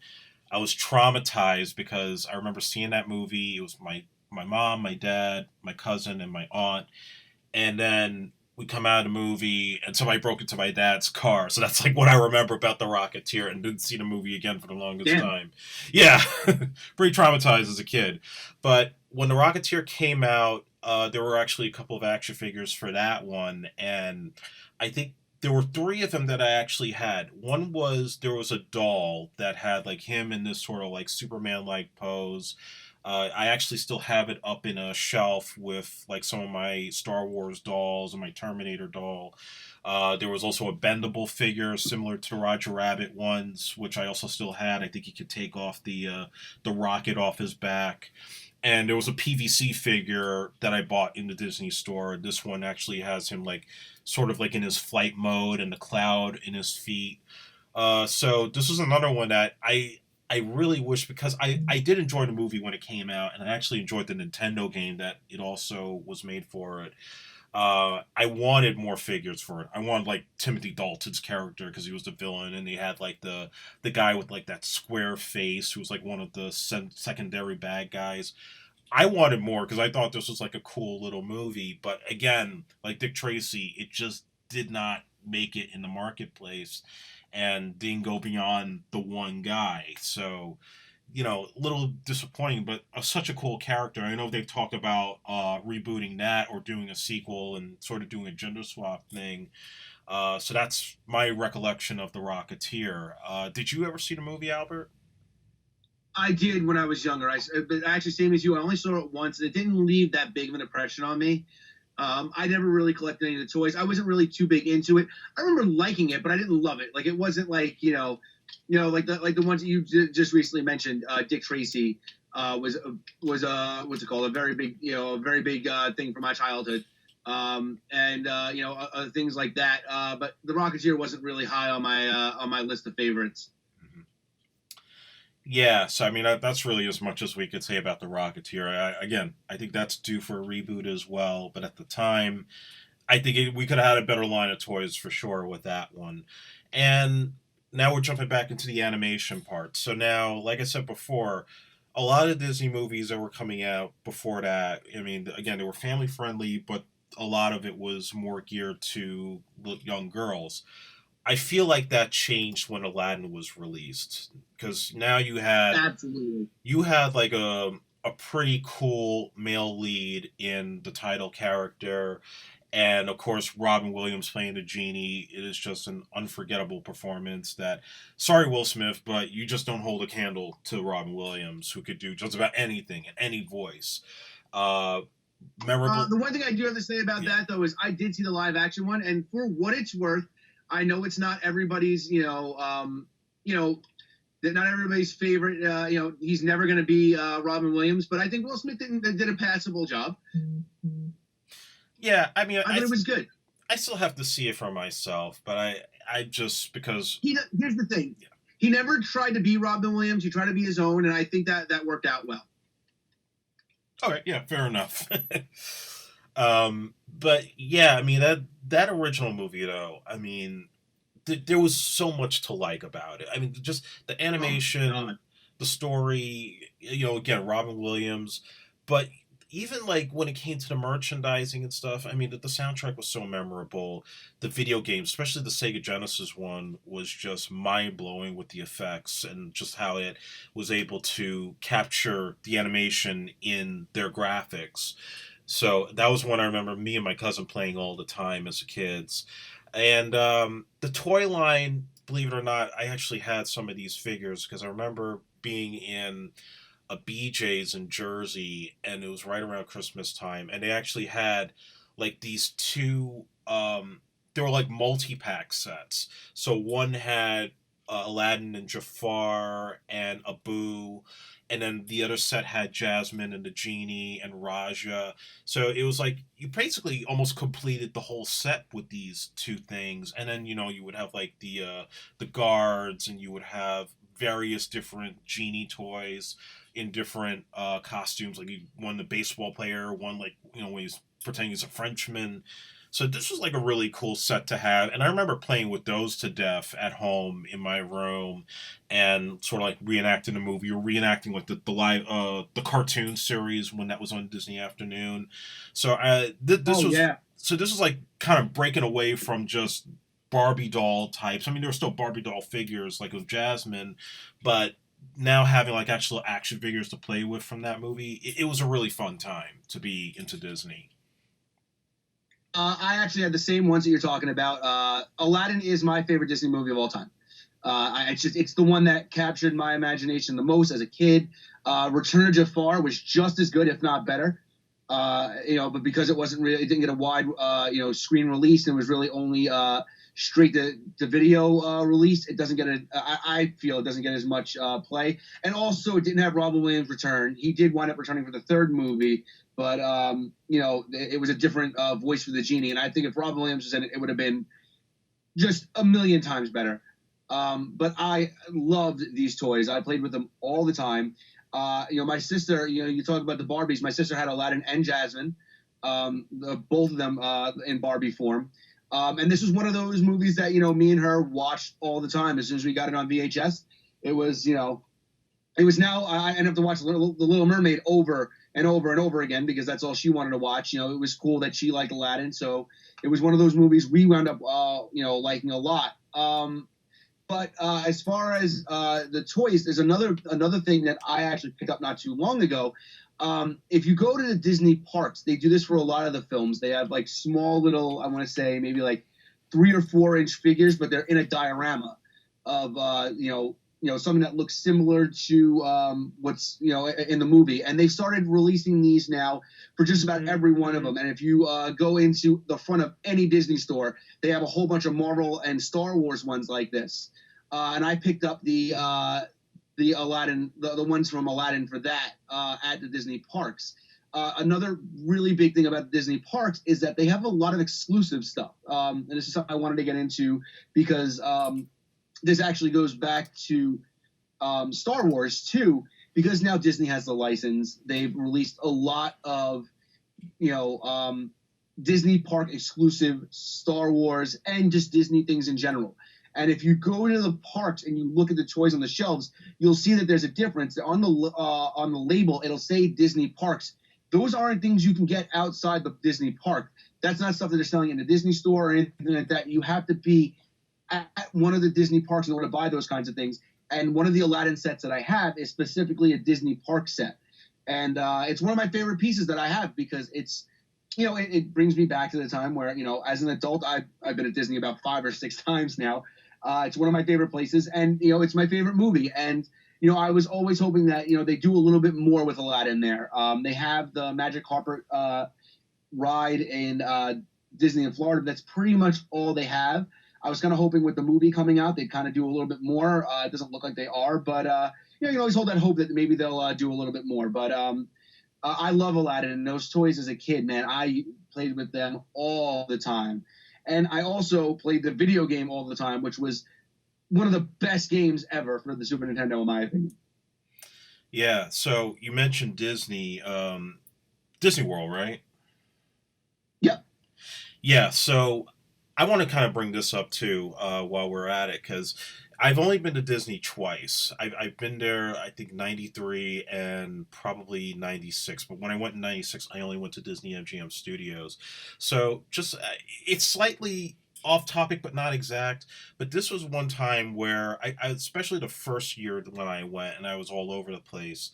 I was traumatized because I remember seeing that movie. It was my mom, my dad, my cousin, and my aunt. And then we come out of the movie and somebody broke into my dad's car. So that's like what I remember about The Rocketeer, and didn't see the movie again for the longest Damn. time. Yeah, pretty traumatized as a kid. But when The Rocketeer came out, there were actually a couple of action figures for that one. And I think there were three of them that I actually had. One was there was a doll that had like him in this sort of like Superman like pose. I actually still have it up in a shelf with like some of my Star Wars dolls and my Terminator doll. There was also a bendable figure similar to the Roger Rabbit ones, which I also still had. I think he could take off the rocket off his back. And there was a PVC figure that I bought in the Disney store. This one actually has him like sort of like in his flight mode and the cloud in his feet. So this was another one that I really wish, because I did enjoy the movie when it came out, and I actually enjoyed the Nintendo game that it also was made for it. I wanted more figures for it. I wanted like Timothy Dalton's character because he was the villain, and they had like the guy with like that square face who was like one of the secondary bad guys. I wanted more because I thought this was like a cool little movie, but again, like Dick Tracy, it just did not make it in the marketplace and didn't go beyond the one guy. So, a little disappointing, but such a cool character. I know they've talked about rebooting that or doing a sequel and sort of doing a gender swap thing. So that's my recollection of The Rocketeer. Did you ever see the movie, Albert? I did when I was younger. But actually, same as you. I only saw it once, and it didn't leave that big of an impression on me. I never really collected any of the toys. I wasn't really too big into it. I remember liking it, but I didn't love it. Like it wasn't like like the ones that you just recently mentioned. Dick Tracy was what's it called, a very big thing for my childhood. And things like that. But the Rocketeer wasn't really high on my list of favorites. Yeah, so I mean that's really as much as we could say about the Rocketeer. Again, I think that's due for a reboot as well. But at the time, I think we could have had a better line of toys for sure with that one. And now we're jumping back into the animation part. So now, like I said before, a lot of Disney movies that were coming out before that, I mean, again, they were family friendly, but a lot of it was more geared to young girls. I feel like that changed when Aladdin was released because now Absolutely. you had like a pretty cool male lead in the title character, and of course Robin Williams playing the genie. It is just an unforgettable performance. That sorry Will Smith, but you just don't hold a candle to Robin Williams, who could do just about anything in any voice. Uh, Memorable, The one thing I do have to say about yeah. that though is I did see the live action one, and for what it's worth, I know it's not everybody's, you know, that not everybody's favorite. He's never going to be Robin Williams, but I think Will Smith did a passable job. Yeah, I mean, I thought it was good. I still have to see it for myself, but I just because Here's the thing. He never tried to be Robin Williams. He tried to be his own, and I think that worked out well. all right, yeah, fair enough. But yeah, I mean that original movie though. I mean, there was so much to like about it. I mean, just the Oh animation, God. the story. Again, Robin Williams, but even like when it came to the merchandising and stuff. I mean, the soundtrack was so memorable. The video games, especially the Sega Genesis one, was just mind blowing with the effects and just how it was able to capture the animation in their graphics. So that was one I remember me and my cousin playing all the time as kids. And the toy line, believe it or not, I actually had some of these figures because I remember being in a BJ's in Jersey, and it was right around Christmas time, and they actually had like these two. They were like multi-pack sets. So one had Aladdin and Jafar and Abu, and then the other set had Jasmine and the genie and Raja. So it was like you basically almost completed the whole set with these two things, and then you would have like the guards, and you would have various different genie toys in different costumes. Like one the baseball player, one like when he's pretending he's a Frenchman. So this was like a really cool set to have, and I remember playing with those to death at home in my room, and sort of like reenacting the movie or reenacting like the live the cartoon series when that was on Disney Afternoon. So this Oh was yeah. this was like kind of breaking away from just Barbie doll types. I mean, there were still Barbie doll figures like of Jasmine, but now having like actual action figures to play with from that movie, it was a really fun time to be into Disney. I actually had the same ones that you're talking about. Aladdin is my favorite Disney movie of all time. It's the one that captured my imagination the most as a kid. Return of Jafar was just as good, if not better. But because it didn't get a wide, screen release, and it was really only straight to video release. It doesn't get I feel it doesn't get as much play, and also it didn't have Robin Williams return. He did wind up returning for the third movie, but it was a different voice for the genie, and I think if Robin Williams was in it, it would have been just a million times better. But I loved these toys. I played with them all the time. My sister, you talk about the Barbies. My sister had Aladdin and Jasmine, both of them in Barbie form. And this was one of those movies that, me and her watched all the time. As soon as we got it on VHS, it was, it was now, I ended up to watch the Little Mermaid over and over and over again because that's all she wanted to watch. It was cool that she liked Aladdin. So it was one of those movies we wound up, liking a lot. But as far as the toys, there's another thing that I actually picked up not too long ago. If you go to the Disney parks, they do this for a lot of the films. They have like small little, I want to say maybe like 3 or 4 inch figures, but they're in a diorama of something that looks similar to what's in the movie. And they started releasing these now for just about every one of them. And if you go into the front of any Disney store, they have a whole bunch of Marvel and Star Wars ones like this. And I picked up the Aladdin, the ones from Aladdin for that at the Disney parks. Another really big thing about the Disney parks is that they have a lot of exclusive stuff. And this is something I wanted to get into because this actually goes back to Star Wars too, because now Disney has the license. They've released a lot of, Disney park exclusive Star Wars and just Disney things in general. And if you go to the parks and you look at the toys on the shelves, you'll see that there's a difference. On the label, it'll say Disney Parks. Those aren't things you can get outside the Disney park. That's not stuff that they're selling in the Disney store or anything like that. You have to be at one of the Disney parks in order to buy those kinds of things. And one of the Aladdin sets that I have is specifically a Disney park set. And it's one of my favorite pieces that I have because it's, it brings me back to the time where, as an adult, I've been at Disney about 5 or 6 times now. It's one of my favorite places, and it's my favorite movie. And I was always hoping that they do a little bit more with Aladdin there. They have the Magic Carpet ride in Disney in Florida. That's pretty much all they have. I was kind of hoping with the movie coming out, they'd kind of do a little bit more. It doesn't look like they are, but you can always hold that hope that maybe they'll do a little bit more. But I love Aladdin and those toys as a kid, man. I played with them all the time. And I also played the video game all the time, which was one of the best games ever for the Super Nintendo, in my opinion. Yeah. So you mentioned Disney, Disney World, right? Yep. Yeah. So I want to kind of bring this up too while we're at it because I've only been to Disney twice. I've been there, I think, 93 and probably 96. But when I went in 96, I only went to Disney MGM Studios. So just, it's slightly off topic, but not exact. But this was one time where especially the first year when I went and I was all over the place,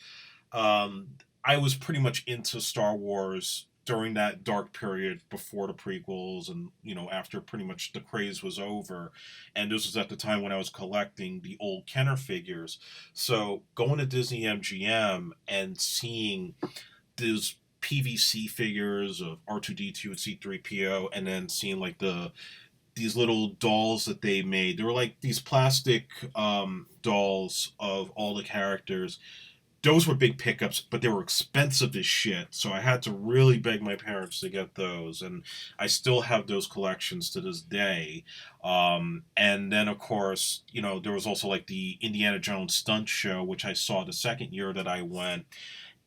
um, I was pretty much into Star Wars during that dark period before the prequels and after pretty much the craze was over, and this was at the time when I was collecting the old Kenner figures. So going to Disney MGM and seeing those PVC figures of R2D2 and C3PO, and then seeing like these little dolls that they made. They were like these plastic dolls of all the characters. Those were big pickups, but they were expensive as shit. So I had to really beg my parents to get those, and I still have those collections to this day. And then, of course, there was also like the Indiana Jones stunt show, which I saw the second year that I went,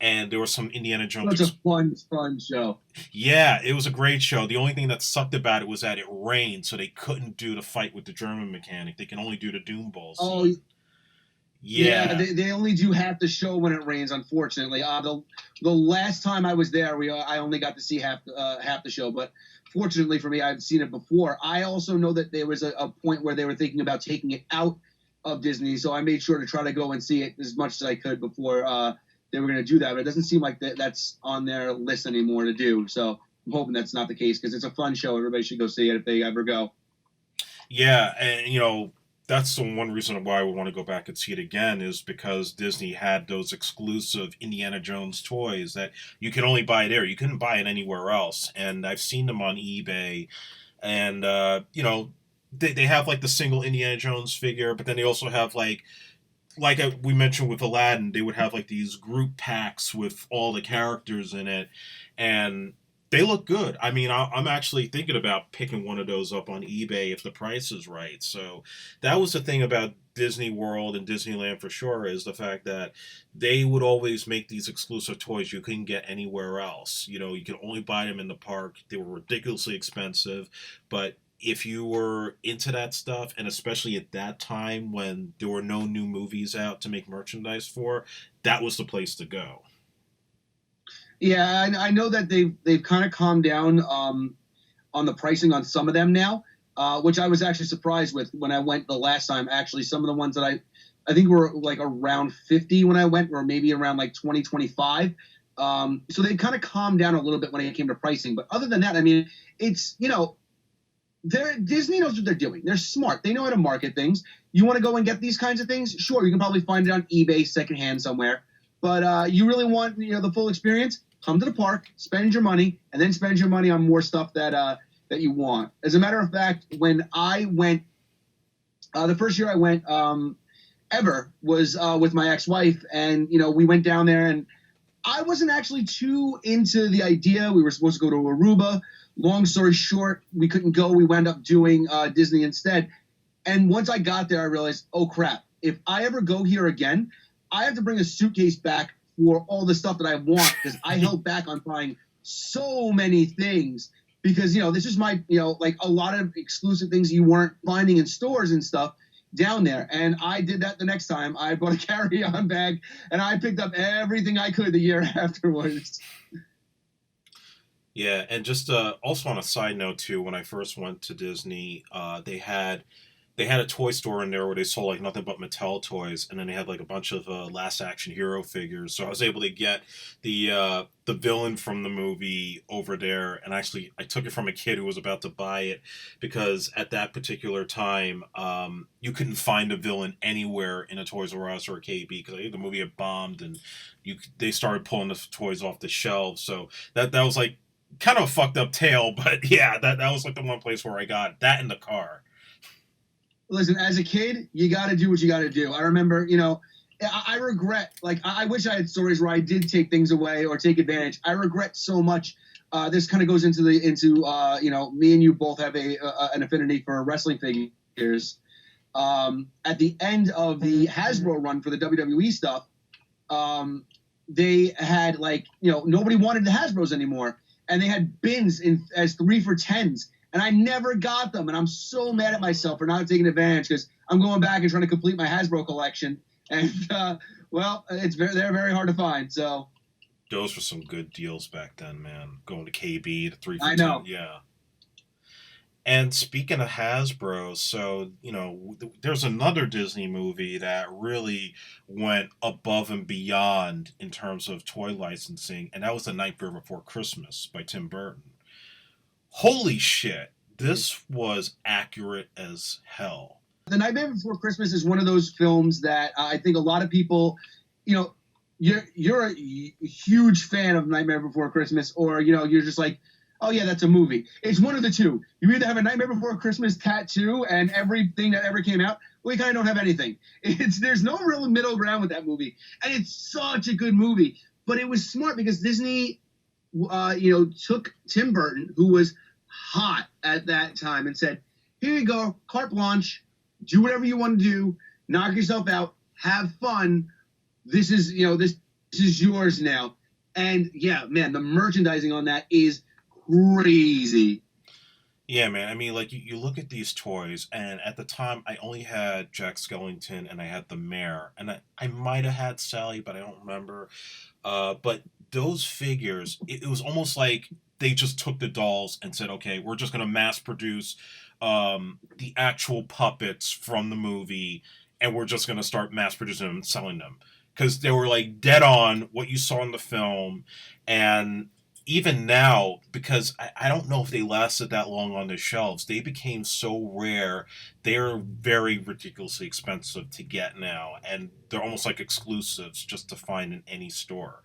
and there was some Indiana Jones. Such a fun show. Yeah, it was a great show. The only thing that sucked about it was that it rained, so they couldn't do the fight with the German mechanic. They can only do the Doom Ball Oh, scene. yeah, Yeah. they only do half the show when it rains. Unfortunately, the last time I was there, I only got to see half the show. But fortunately for me, I've seen it before. I also know that there was a point where they were thinking about taking it out of Disney, so I made sure to try to go and see it as much as I could before they were going to do that. But it doesn't seem like that's on their list anymore to do. So I'm hoping that's not the case because it's a fun show. Everybody should go see it if they ever go. Yeah, and that's the one reason why we want to go back and see it again is because Disney had those exclusive Indiana Jones toys that you could only buy there. You couldn't buy it anywhere else. And I've seen them on eBay, and they have like the single Indiana Jones figure, but then they also have we mentioned with Aladdin, they would have like these group packs with all the characters in it, and they look good. I mean, I'm actually thinking about picking one of those up on eBay if the price is right. So that was the thing about Disney World and Disneyland for sure is the fact that they would always make these exclusive toys you couldn't get anywhere else. You could only buy them in the park. They were ridiculously expensive, but if you were into that stuff, and especially at that time when there were no new movies out to make merchandise for, that was the place to go. Yeah, I know that they've kind of calmed down on the pricing on some of them now, which I was actually surprised with when I went the last time. Actually, some of the ones that I think were like around 50 when I went, or maybe around like 2025. So they kind of calmed down a little bit when it came to pricing. But other than that, I mean, it's Disney knows what they're doing. They're smart. They know how to market things. You want to go and get these kinds of things? Sure, you can probably find it on eBay secondhand somewhere. But you really want the full experience? Come to the park, spend your money, and then spend your money on more stuff that you want. As a matter of fact, when I went, the first year I went ever was with my ex-wife, and we went down there, and I wasn't actually too into the idea. We were supposed to go to Aruba. Long story short, we couldn't go. We wound up doing Disney instead. And once I got there, I realized, oh crap! If I ever go here again, I have to bring a suitcase back for all the stuff that I want because I held back on buying so many things because this is my like a lot of exclusive things you weren't finding in stores and stuff down there. And I did that the next time. I bought a carry-on bag and I picked up everything I could the year afterwards. Yeah, and just also on a side note too, when I first went to Disney, they had a toy store in there where they sold like nothing but Mattel toys, and then they had like a bunch of Last Action Hero figures. So I was able to get the villain from the movie over there, and actually I took it from a kid who was about to buy it because at that particular time you couldn't find a villain anywhere in a Toys R Us or a KB because I think the movie had bombed, and they started pulling the toys off the shelves. So that was like kind of a fucked up tale, but yeah, that was like the one place where I got that in the car. Listen, as a kid, you got to do what you got to do. I remember, I regret, like, I wish I had stories where I did take things away or take advantage. I regret so much. This kind of goes into me and you both have an affinity for wrestling figures. At the end of the Hasbro run for the WWE stuff, they had, like, nobody wanted the Hasbros anymore, and they had bins as 3 for 10s, and I never got them, and I'm so mad at myself for not taking advantage because I'm going back and trying to complete my Hasbro collection, and well, they're very hard to find. So Those were some good deals back then, man. Going to KB, the three for I ten, know. yeah. And speaking of Hasbro, so there's another Disney movie that really went above and beyond in terms of toy licensing, and that was The Nightmare Before Christmas by Tim Burton. Holy shit, this was accurate as hell. The Nightmare Before Christmas is one of those films that I think a lot of people, you know, you're a huge fan of Nightmare Before Christmas, or you're just like, oh yeah, that's a movie. It's one of the two. You either have a Nightmare Before Christmas tattoo and everything that ever came out, or you kind of don't have anything. There's no real middle ground with that movie, and it's such a good movie. But it was smart because Disney, took Tim Burton, who was hot at that time, and said, "Here you go, carte blanche. Do whatever you want to do. Knock yourself out. Have fun. This is yours now." And yeah, man, the merchandising on that is crazy. Yeah, man. I mean, like you look at these toys, and at the time, I only had Jack Skellington and I had the Mayor, and I might have had Sally, but I don't remember. But those figures, it was almost like they just took the dolls and said, "Okay, we're just gonna mass produce the actual puppets from the movie, and we're just gonna start mass producing them and selling them." Because they were like dead on what you saw in the film, and even now, because I don't know if they lasted that long on the shelves, they became so rare. They're very ridiculously expensive to get now, and they're almost like exclusives just to find in any store.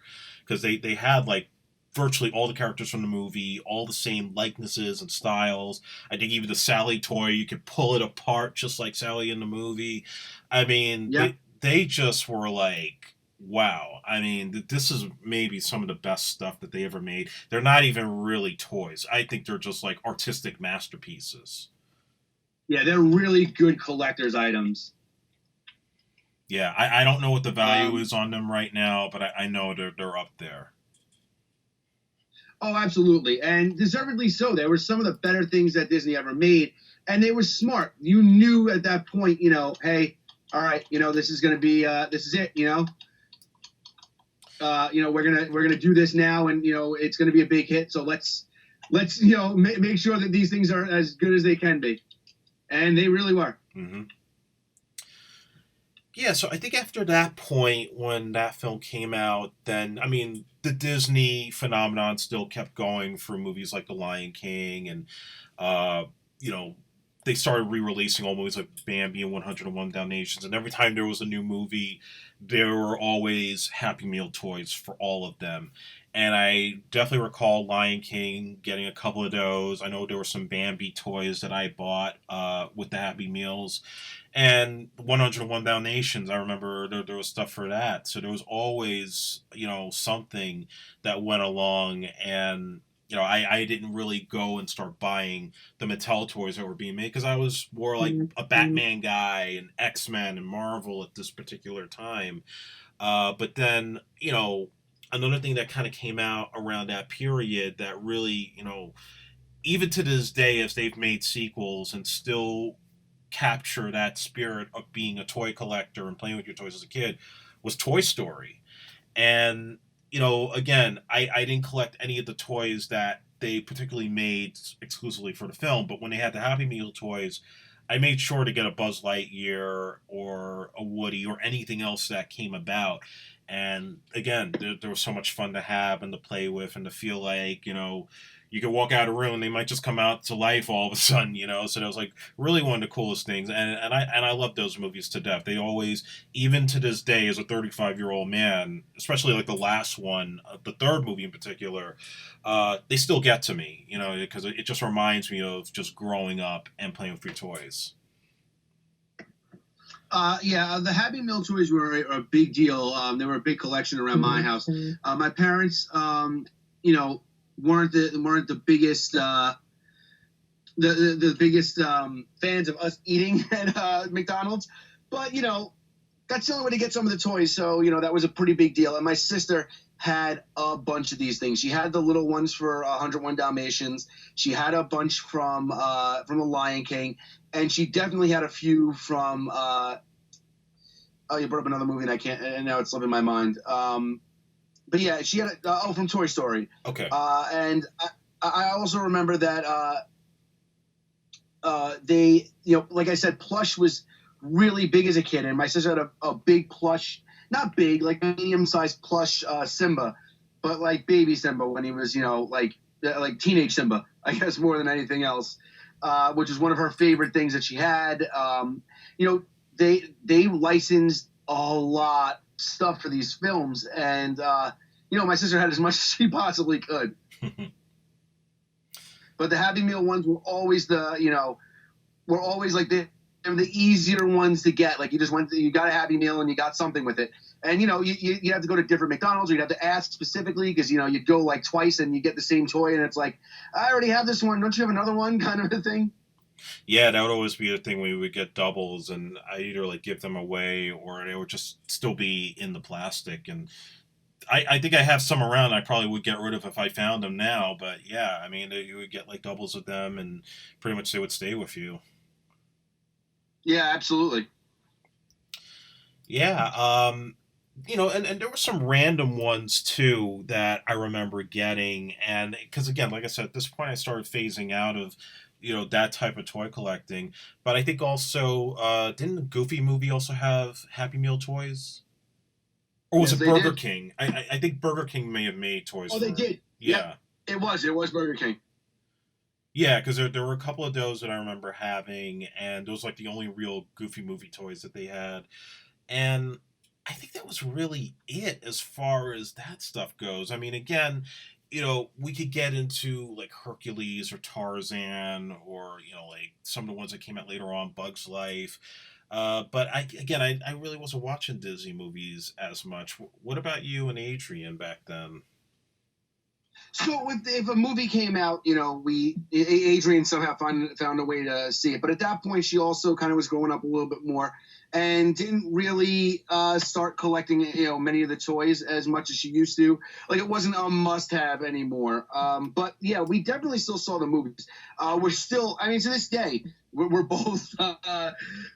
Because they had like virtually all the characters from the movie, all the same likenesses and styles. I think even the Sally toy, you could pull it apart just like Sally in the movie. I mean, Yeah. they just were like, wow. I mean, this is maybe some of the best stuff that they ever made. They're not even really toys. I think they're just like artistic masterpieces. Yeah, they're really good collector's items. Yeah, I don't know what the value Um, is on them right now, but I know they're up there. oh, absolutely, and deservedly so. They were some of the better things that Disney ever made, and they were smart. You knew at that point, hey, all right, this is going to be, this is it. We're gonna do this now, and it's going to be a big hit. So let's make sure that these things are as good as they can be, and they really were. Hmm. Yeah, so I think after that point, when that film came out, then I mean, the Disney phenomenon still kept going for movies like The Lion King, and uh, you know, they started re-releasing all movies like Bambi and 101 Dalmatians, and every time there was a new movie, there were always Happy Meal toys for all of them. And I definitely recall Lion King getting a couple of those. I know there were some Bambi toys that I bought with the Happy Meals, and 101 Dalmatians. I remember there was stuff for that. So there was always something that went along, and I didn't really go and start buying the Mattel toys that were being made because I was more like a Batman guy and X-Men and Marvel at this particular time. But then another thing that kind of came out around that period that really even to this day, as they've made sequels and still capture that spirit of being a toy collector and playing with your toys as a kid, was Toy Story. And again, I didn't collect any of the toys that they particularly made exclusively for the film, but when they had the Happy Meal toys, I made sure to get a Buzz Lightyear or a Woody or anything else that came about. And again, there was so much fun to have and to play with and to feel like you could walk out of a room and they might just come out to life all of a sudden. So that was like really one of the coolest things. And I love those movies to death. They always, even to this day, as a 35-year-old man, especially like the last one, the third movie in particular, they still get to me, because it just reminds me of just growing up and playing with your toys. Yeah, the Happy Meal toys were a big deal. They were a big collection around my house. My parents, you know, weren't the biggest the biggest fans of us eating at McDonald's, but that's the only way to get some of the toys. So that was a pretty big deal. And my sister had a bunch of these things. She had the little ones for 101 Dalmatians. She had a bunch from The Lion King, and she definitely had a few from. Oh, you brought up another movie, and I can't. And now it's slipping my mind. But yeah, she had from Toy Story. Okay. And I also remember that they, like I said, plush was really big as a kid, and my sister had a big plush, not big, like medium-sized plush Simba, but like baby Simba when he was, like teenage Simba, I guess more than anything else, which was one of her favorite things that she had. They licensed a lot stuff for these films, and my sister had as much as she possibly could. But the Happy Meal ones were always like they were the easier ones to get. Like you got a Happy Meal and you got something with it. And you have to go to different McDonald's, or you'd have to ask specifically because you'd go like twice and you get the same toy, and it's like, I already have this one. Don't you have another one? Kind of a thing. Yeah, that would always be the thing. We would get doubles, and I either like give them away or they would just still be in the plastic. And I think I have some around. I probably would get rid of if I found them now. But yeah, I mean, you would get like doubles of them, and pretty much they would stay with you. Yeah, absolutely. Yeah, and there were some random ones too that I remember getting, and because again, like I said, at this point, I started phasing out of that type of toy collecting. But I think also, didn't the Goofy movie also have Happy Meal toys? Or was Yes, it they Burger did. King? I think Burger King may have made toys Oh, they for. did. Yep, Yeah. it was Burger King. Yeah, because there were a couple of those that I remember having, and those were like the only real Goofy movie toys that they had. And I think that was really it as far as that stuff goes. I mean, again, we could get into like Hercules or Tarzan or, like some of the ones that came out later on, Bug's Life. But I really wasn't watching Disney movies as much. What about you and Adrian back then? So if a movie came out, Adrian somehow found a way to see it. But at that point, she also kind of was growing up a little bit more and didn't really start collecting, many of the toys as much as she used to. Like it wasn't a must-have anymore. But yeah, we definitely still saw the movies. We're still, I mean, to this day, we're both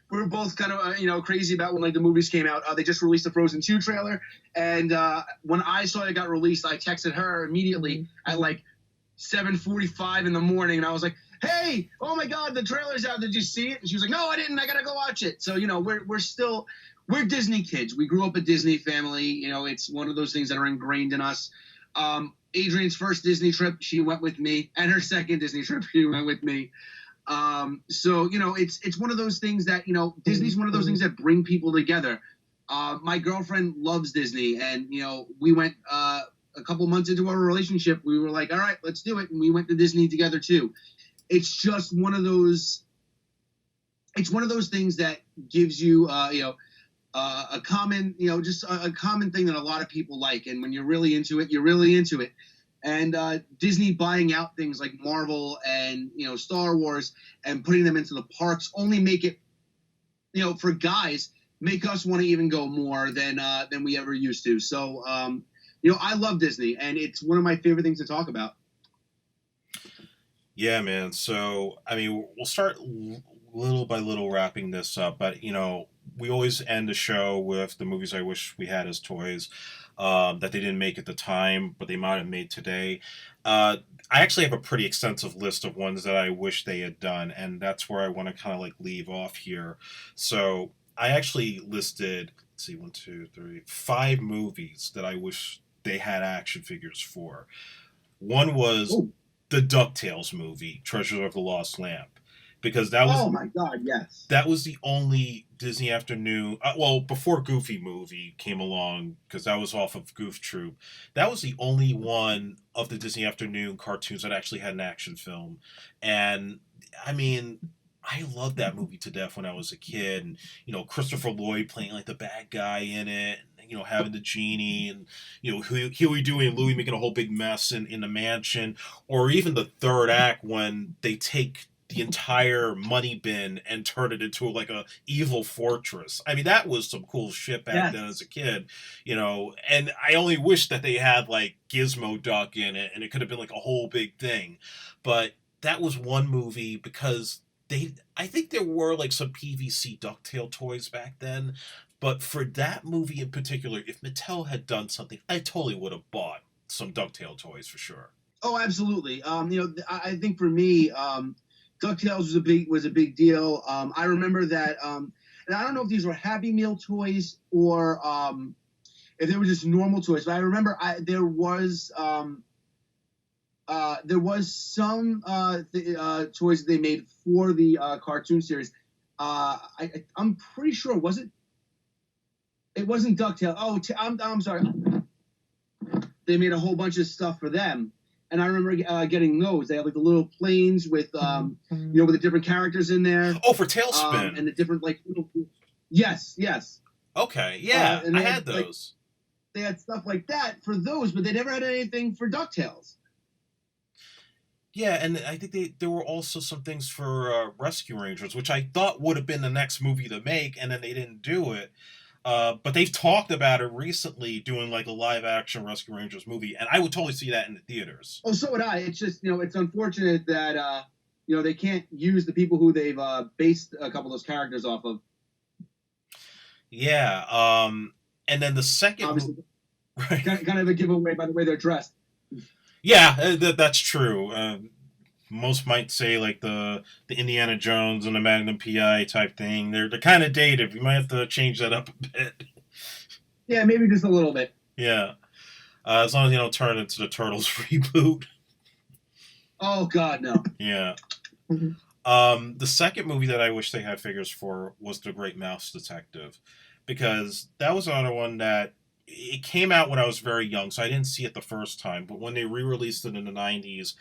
we're both kind of crazy about when like the movies came out. They just released the Frozen 2 trailer, and when I saw it got released, I texted her immediately at like 7:45 in the morning, and I was like, "Hey, oh my God, the trailer's out! Did you see it?" And she was like, "No, I didn't. I gotta go watch it." So we're Disney kids. We grew up a Disney family. It's one of those things that are ingrained in us. Adrian's first Disney trip, she went with me, and her second Disney trip, she went with me. So it's one of those things that Disney's one of those things that bring people together. My girlfriend loves Disney, and we went a couple months into our relationship. We were like, all right, let's do it, and we went to Disney together too. It's just one of those. It's one of those things that gives you, a common, just a common thing that a lot of people like, and when you're really into it, you're really into it. And Disney buying out things like Marvel and Star Wars and putting them into the parks only make it, for guys, make us want to even go more than we ever used to. So I love Disney, and it's one of my favorite things to talk about. Yeah, man. So, I mean, we'll start little by little wrapping this up, but we always end the show with the movies I wish we had as toys, that they didn't make at the time, but they might have made today. Uh, I actually have a pretty extensive list of ones that I wish they had done, and that's where I want to kind of like leave off here. So, I actually listed, let's see, one, two, three, five movies that I wish they had action figures for. One was Oh, the DuckTales movie, Treasure of the Lost Lamp, because that was oh my God, yes. the only Disney Afternoon. Well, before Goofy movie came along, because that was off of Goof Troop. That was the only one of the Disney Afternoon cartoons that actually had an action film, and I mean, I loved that movie to death when I was a kid, and Christopher Lloyd playing like the bad guy in it, and, having the genie, and Huey, Dewey, and Louie making a whole big mess in the mansion, or even the third act when they take the entire money bin and turn it into like a evil fortress. I mean, that was some cool shit back then as a Yes. kid, And I only wish that they had like Gizmo Duck in it, and it could have been like a whole big thing, but that was one movie because I think there were like some PVC ducktail toys back then, but for that movie in particular, if Mattel had done something, I totally would have bought some ducktail toys for sure. Oh, absolutely. I think for me, DuckTales was a big deal. I remember that, and I don't know if these were Happy Meal toys or if they were just normal toys. But I remember there was some toys they made for the cartoon series. I'm pretty sure it wasn't DuckTales. Oh, I'm sorry. They made a whole bunch of stuff for them, and I remember getting those. They had like the little planes with with the different characters in there, Oh, for Tailspin. and the different like little. Yes, yes. Okay, yeah, And I they had had those. stuff like that for those, but they never had anything for Ducktales. Yeah, and I think there were also some things for Rescue Rangers, which I thought would have been the next movie to make, and then they didn't do it. But they've talked about it recently, doing like a live action Rescue Rangers movie, and I would totally see that in the theaters. Oh, so would I. It's just it's unfortunate that they can't use the people who they've based a couple of those characters off of. Yeah, and then the second, Obviously, right? kind of a giveaway by the way they're dressed. Yeah, that's true. Most might say like the Indiana Jones and the Magnum PI type thing. They're kind of dated. We might have to change that up a bit. Yeah, maybe just a little bit. Yeah, as long as you don't turn it into the Turtles reboot. Oh God, no. Yeah. Mm-hmm. The second movie that I wish they had figures for was The Great Mouse Detective, because that was another one that it came out when I was very young, so I didn't see it the first time. But when they re-released it in the '90s,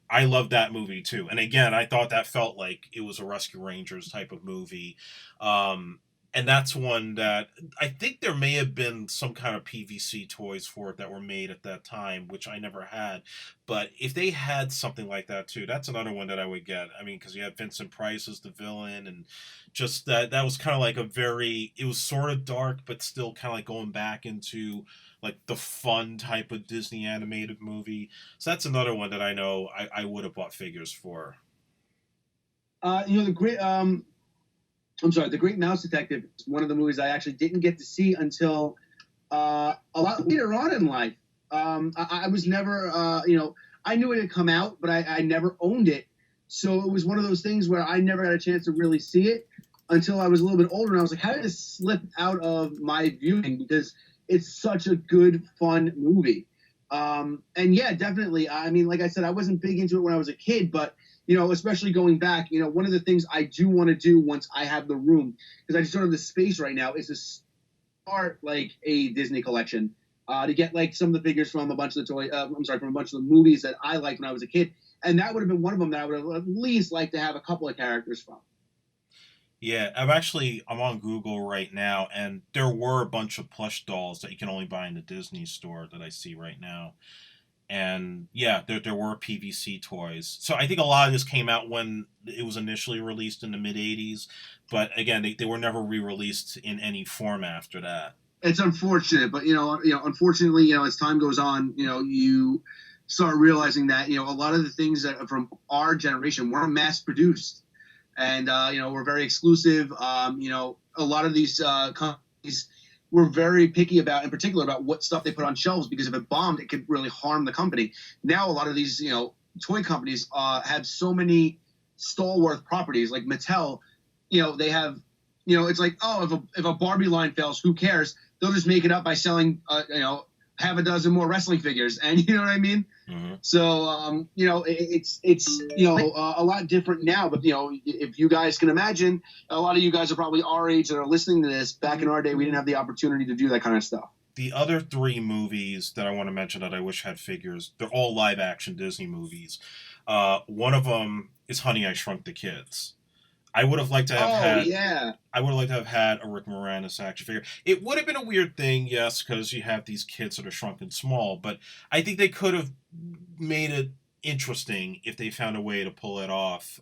I loved that movie too. And again, I thought that felt like it was a Rescue Rangers type of movie. Um, and that's one that I think there may have been some kind of PVC toys for it that were made at that time, which I never had. But if they had something like that too, that's another one that I would get. I mean, because you had Vincent Price as the villain, and just that was kind of like it was sort of dark, but still kind of like going back into like the fun type of Disney animated movie. So that's another one that I know I would have bought figures for. The great I'm sorry, The Great Mouse Detective is one of the movies I actually didn't get to see until a lot later on in life. I was never, I knew it had come out, but I never owned it. So it was one of those things where I never had a chance to really see it until I was a little bit older. And I was like, how did this slip out of my viewing? Because it's such a good, fun movie. And yeah, definitely. I mean, like I said, I wasn't big into it when I was a kid, but especially going back, one of the things I do want to do once I have the room, because I just don't have the space right now, is to start like a Disney collection, to get like some of the figures from a bunch of the from a bunch of the movies that I liked when I was a kid, and that would have been one of them that I would have at least liked to have a couple of characters from. Yeah, I'm on Google right now, and there were a bunch of plush dolls that you can only buy in the Disney store that I see right now. And yeah, there were PVC toys. So I think a lot of this came out when it was initially released in the mid '80s, but again, they were never re-released in any form after that. It's unfortunate, but unfortunately, as time goes on, you start realizing that a lot of the things that are from our generation weren't mass produced, and we're very exclusive. A lot of these companies were very picky about, in particular, about what stuff they put on shelves, because if it bombed, it could really harm the company. Now, a lot of these toy companies have so many stalwart properties, like Mattel. They have, it's like, oh, if a Barbie line fails, who cares? They'll just make it up by selling, half a dozen more wrestling figures, and you know what I mean. Mm-hmm. So, it's a lot different now. But if you guys can imagine, a lot of you guys are probably our age that are listening to this. Back in our day, we didn't have the opportunity to do that kind of stuff. The other three movies that I want to mention that I wish had figures, they're all live action Disney movies. One of them is Honey, I Shrunk the Kids. I would have liked to have Oh had yeah. I would have liked to have had a Rick Moranis action figure. It would have been a weird thing, yes, because you have these kids that are shrunk and small, but I think they could have made it interesting if they found a way to pull it off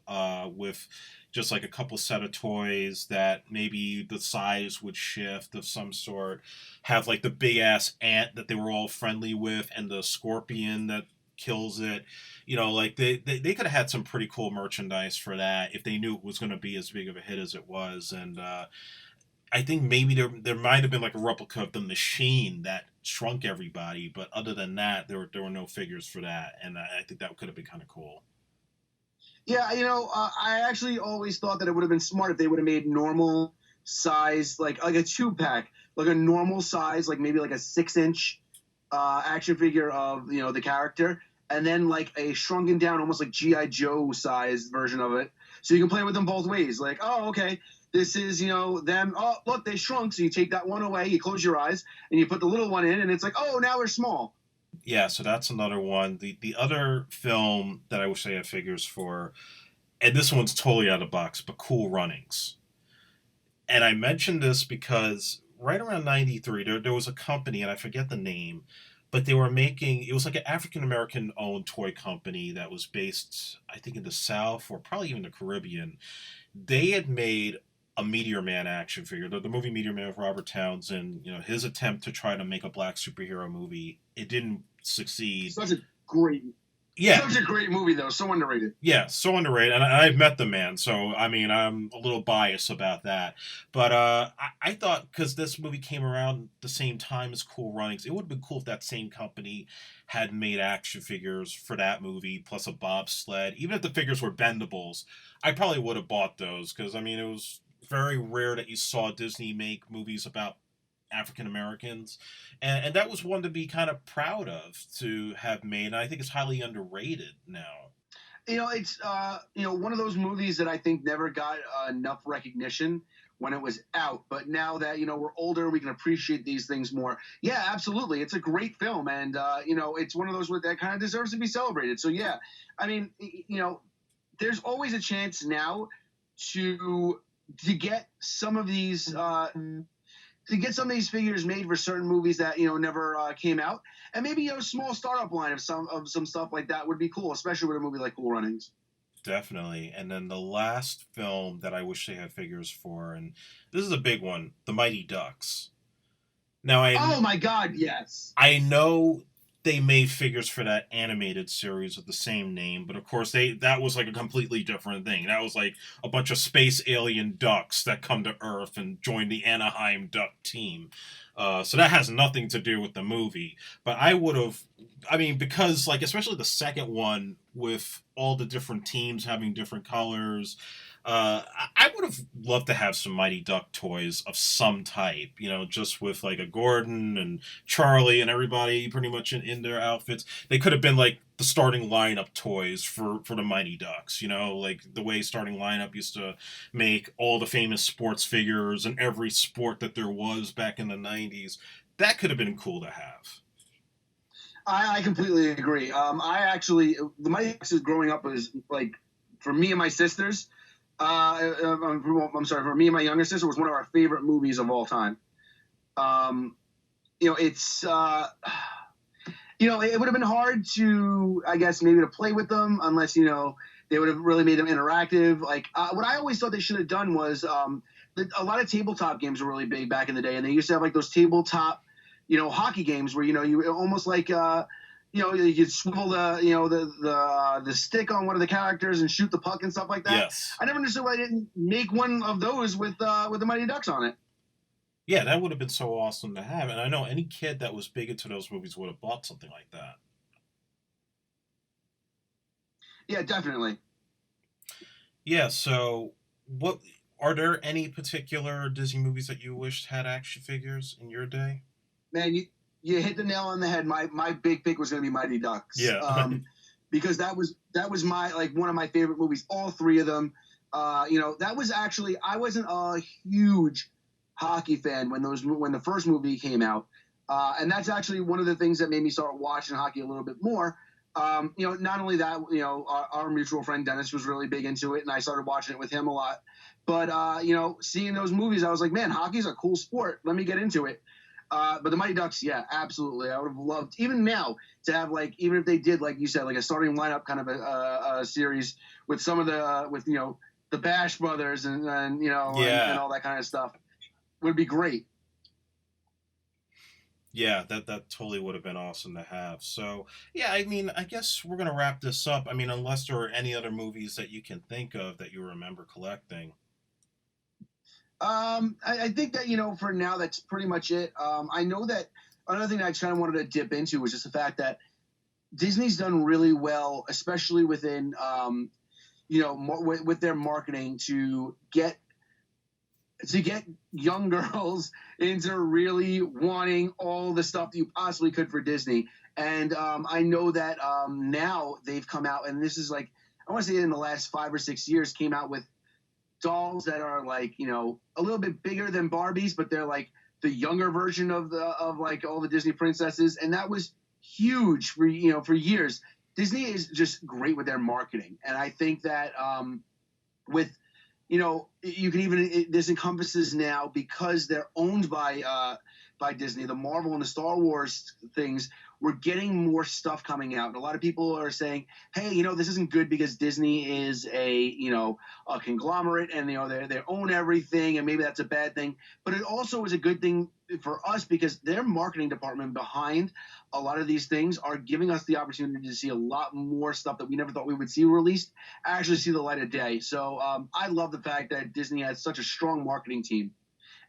with just like a couple set of toys that maybe the size would shift of some sort. Have like the big ass ant that they were all friendly with and the scorpion that kills it. Like they could have had some pretty cool merchandise for that if they knew it was going to be as big of a hit as it was. And I think maybe there might have been like a replica of the machine that shrunk everybody, but other than that, there were no figures for that, and I think that could have been kind of cool. Yeah, I actually always thought that it would have been smart if they would have made normal size, like a 2 pack, like a normal size, like maybe like a 6 inch action figure of the character, and then like a shrunken down, almost like GI Joe sized version of it, so you can play with them both ways. Like, oh, okay, this is them. Oh, look, they shrunk. So you take that one away, you close your eyes, and you put the little one in, and it's like, oh, now they're small. Yeah, so that's another one. The other film that I wish I had figures for, and this one's totally out of the box, but Cool Runnings. And I mentioned this because right around '93, there was a company, and I forget the name, but they were making, it was like an African American owned toy company that was based, I think, in the South or probably even the Caribbean. They had made a Meteor Man action figure, the movie Meteor Man with Robert Townsend. His attempt to try to make a black superhero movie, it didn't succeed. Such a great, Yeah, such a great movie though. So underrated. yeah, so underrated, and I've met the man, so I mean, I'm a little biased about that. But I thought because this movie came around the same time as Cool Runnings, it would have been cool if that same company had made action figures for that movie, plus a bobsled. Even if the figures were bendables, I probably would have bought those because I mean, it was very rare that you saw Disney make movies about African Americans, and that was one to be kind of proud of to have made. And I think it's highly underrated now. It's one of those movies that I think never got enough recognition when it was out. But now that we're older, we can appreciate these things more. Yeah, absolutely, it's a great film, and it's one of those that kind of deserves to be celebrated. So yeah, I mean, there's always a chance now to get some of these. To get some of these figures made for certain movies that never came out, and maybe a small startup line of some stuff like that would be cool, especially with a movie like Cool Runnings. Definitely. And then the last film that I wish they had figures for, and this is a big one, The Mighty Ducks. Now Oh my God, yes. I know they made figures for that animated series with the same name, but of course that was like a completely different thing. That was like a bunch of space alien ducks that come to Earth and join the Anaheim Duck team. So that has nothing to do with the movie. But I would have, I mean, because like especially the second one with all the different teams having different colors, I would have loved to have some Mighty Duck toys of some type, just with like a Gordon and Charlie and everybody pretty much in their outfits. They could have been like the starting lineup toys for the Mighty Ducks, like the way starting lineup used to make all the famous sports figures and every sport that there was back in the '90s. That could have been cool to have. I completely agree. I actually the Mighty Ducks is growing up as like for me and my sisters. I'm sorry, for me and my younger sister was one of our favorite movies of all time. It's it would have been hard to, I guess, maybe to play with them unless they would have really made them interactive. Like what I always thought they should have done was a lot of tabletop games were really big back in the day, and they used to have like those tabletop hockey games where you almost like you could swivel the stick on one of the characters and shoot the puck and stuff like that. Yes. I never understood why I didn't make one of those with the Mighty Ducks on it. Yeah, that would have been so awesome to have. And I know any kid that was big into those movies would have bought something like that. Yeah, definitely. Yeah, so what are there any particular Disney movies that you wished had action figures in your day? Man, you hit the nail on the head. My big pick was going to be Mighty Ducks. Yeah. Because that was my like one of my favorite movies. All three of them. That was actually I wasn't a huge hockey fan when the first movie came out, and that's actually one of the things that made me start watching hockey a little bit more. Not only that, our mutual friend Dennis was really big into it, and I started watching it with him a lot. But seeing those movies, I was like, man, hockey's a cool sport. Let me get into it. But the Mighty Ducks, yeah, absolutely. I would have loved, even now, to have like, even if they did, like you said, like a starting lineup kind of a series with some of the with the Bash Brothers and Yeah. all that kind of stuff would be great. Yeah, that totally would have been awesome to have. So, yeah, I mean, I guess we're gonna wrap this up. I mean, unless there are any other movies that you can think of that you remember collecting. I think that for now that's pretty much it. I know that another thing I kind of wanted to dip into was just the fact that Disney's done really well, especially within with their marketing to get young girls into really wanting all the stuff that you possibly could for Disney. And I know that now they've come out, and this is like I want to say in the last 5 or 6 years came out with dolls that are like a little bit bigger than Barbies, but they're like the younger version of like all the Disney princesses, and that was huge for years. Disney is just great with their marketing, and I think that with you can even this encompasses now because they're owned by Disney, the Marvel and the Star Wars things. We're getting more stuff coming out. And a lot of people are saying, "Hey, this isn't good because Disney is a conglomerate and they own everything, and maybe that's a bad thing." But it also is a good thing for us because their marketing department behind a lot of these things are giving us the opportunity to see a lot more stuff that we never thought we would see released actually see the light of day. So I love the fact that Disney has such a strong marketing team,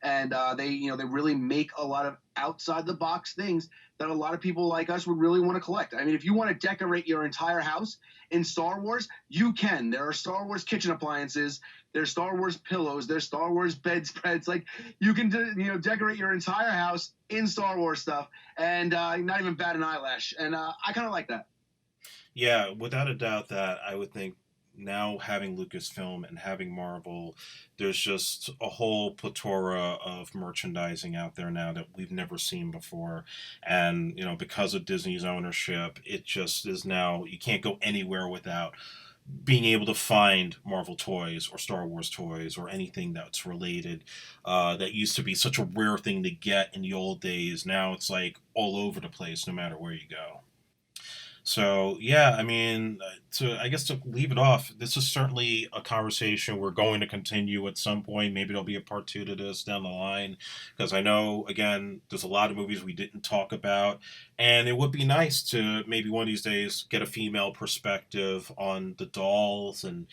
and they really make a lot of outside the box things that a lot of people like us would really want to collect. I mean, if you want to decorate your entire house in Star Wars, you can. There are Star Wars kitchen appliances, there's Star Wars pillows, there's Star Wars bedspreads. Like you can decorate your entire house in Star Wars stuff and not even bat an eyelash. And I kind of like that. Yeah, without a doubt that I would think now having Lucasfilm and having Marvel, there's just a whole plethora of merchandising out there now that we've never seen before. And, because of Disney's ownership, it just is now, you can't go anywhere without being able to find Marvel toys or Star Wars toys or anything that's related. That used to be such a rare thing to get in the old days. Now it's like all over the place, no matter where you go. So yeah, I mean, I guess to leave it off, this is certainly a conversation we're going to continue at some point. Maybe there'll be a part two to this down the line, because I know again there's a lot of movies we didn't talk about, and it would be nice to maybe one of these days get a female perspective on the dolls and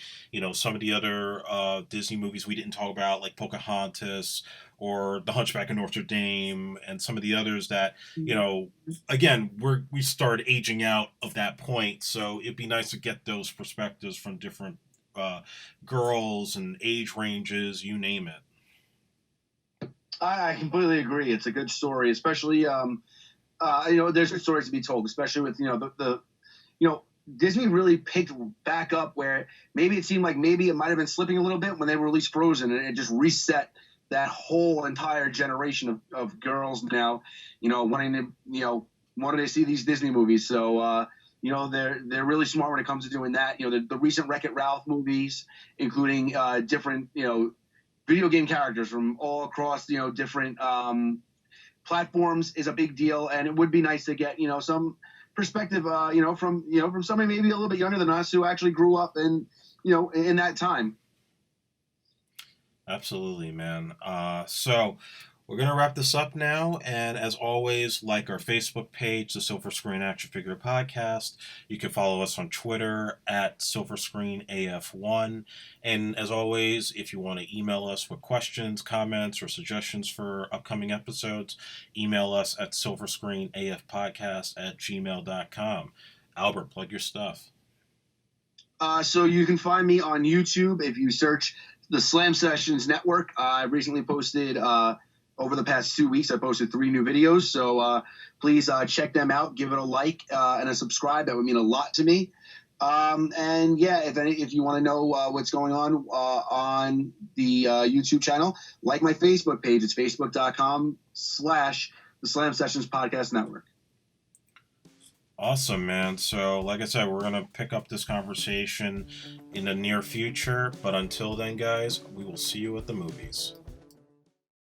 some of the other Disney movies we didn't talk about, like Pocahontas or The Hunchback of Notre Dame, and some of the others that again we started aging out of that point, so it'd be nice to get those perspectives from different uh, girls and age ranges, you name it. I completely agree. It's a good story, especially there's good stories to be told, especially with the Disney really picked back up where maybe it seemed like maybe it might have been slipping a little bit when they released Frozen, and it just reset that whole entire generation of girls now, wanting to see these Disney movies. So they're really smart when it comes to doing that. The recent Wreck-It Ralph movies, including different video game characters from all across different platforms, is a big deal, and it would be nice to get some perspective from somebody maybe a little bit younger than us who actually grew up in that time. Absolutely, man. So we're gonna wrap this up now, and as always, like our Facebook page, the Silver Screen Action Figure Podcast. You can follow us on Twitter at SilverScreenAF1. And as always, if you want to email us with questions, comments, or suggestions for upcoming episodes, email us at silverscreenafpodcast@gmail.com. Albert, plug your stuff. So you can find me on YouTube if you search the Slam Sessions Network. I recently posted over the past 2 weeks. I posted 3 new videos, so please check them out. Give it a like and a subscribe. That would mean a lot to me. And yeah, if you want to know what's going on the YouTube channel, like my Facebook page. It's facebook.com/the Slam Sessions Podcast Network. Awesome, man. So, like I said, we're going to pick up this conversation in the near future. But until then, guys, we will see you at the movies.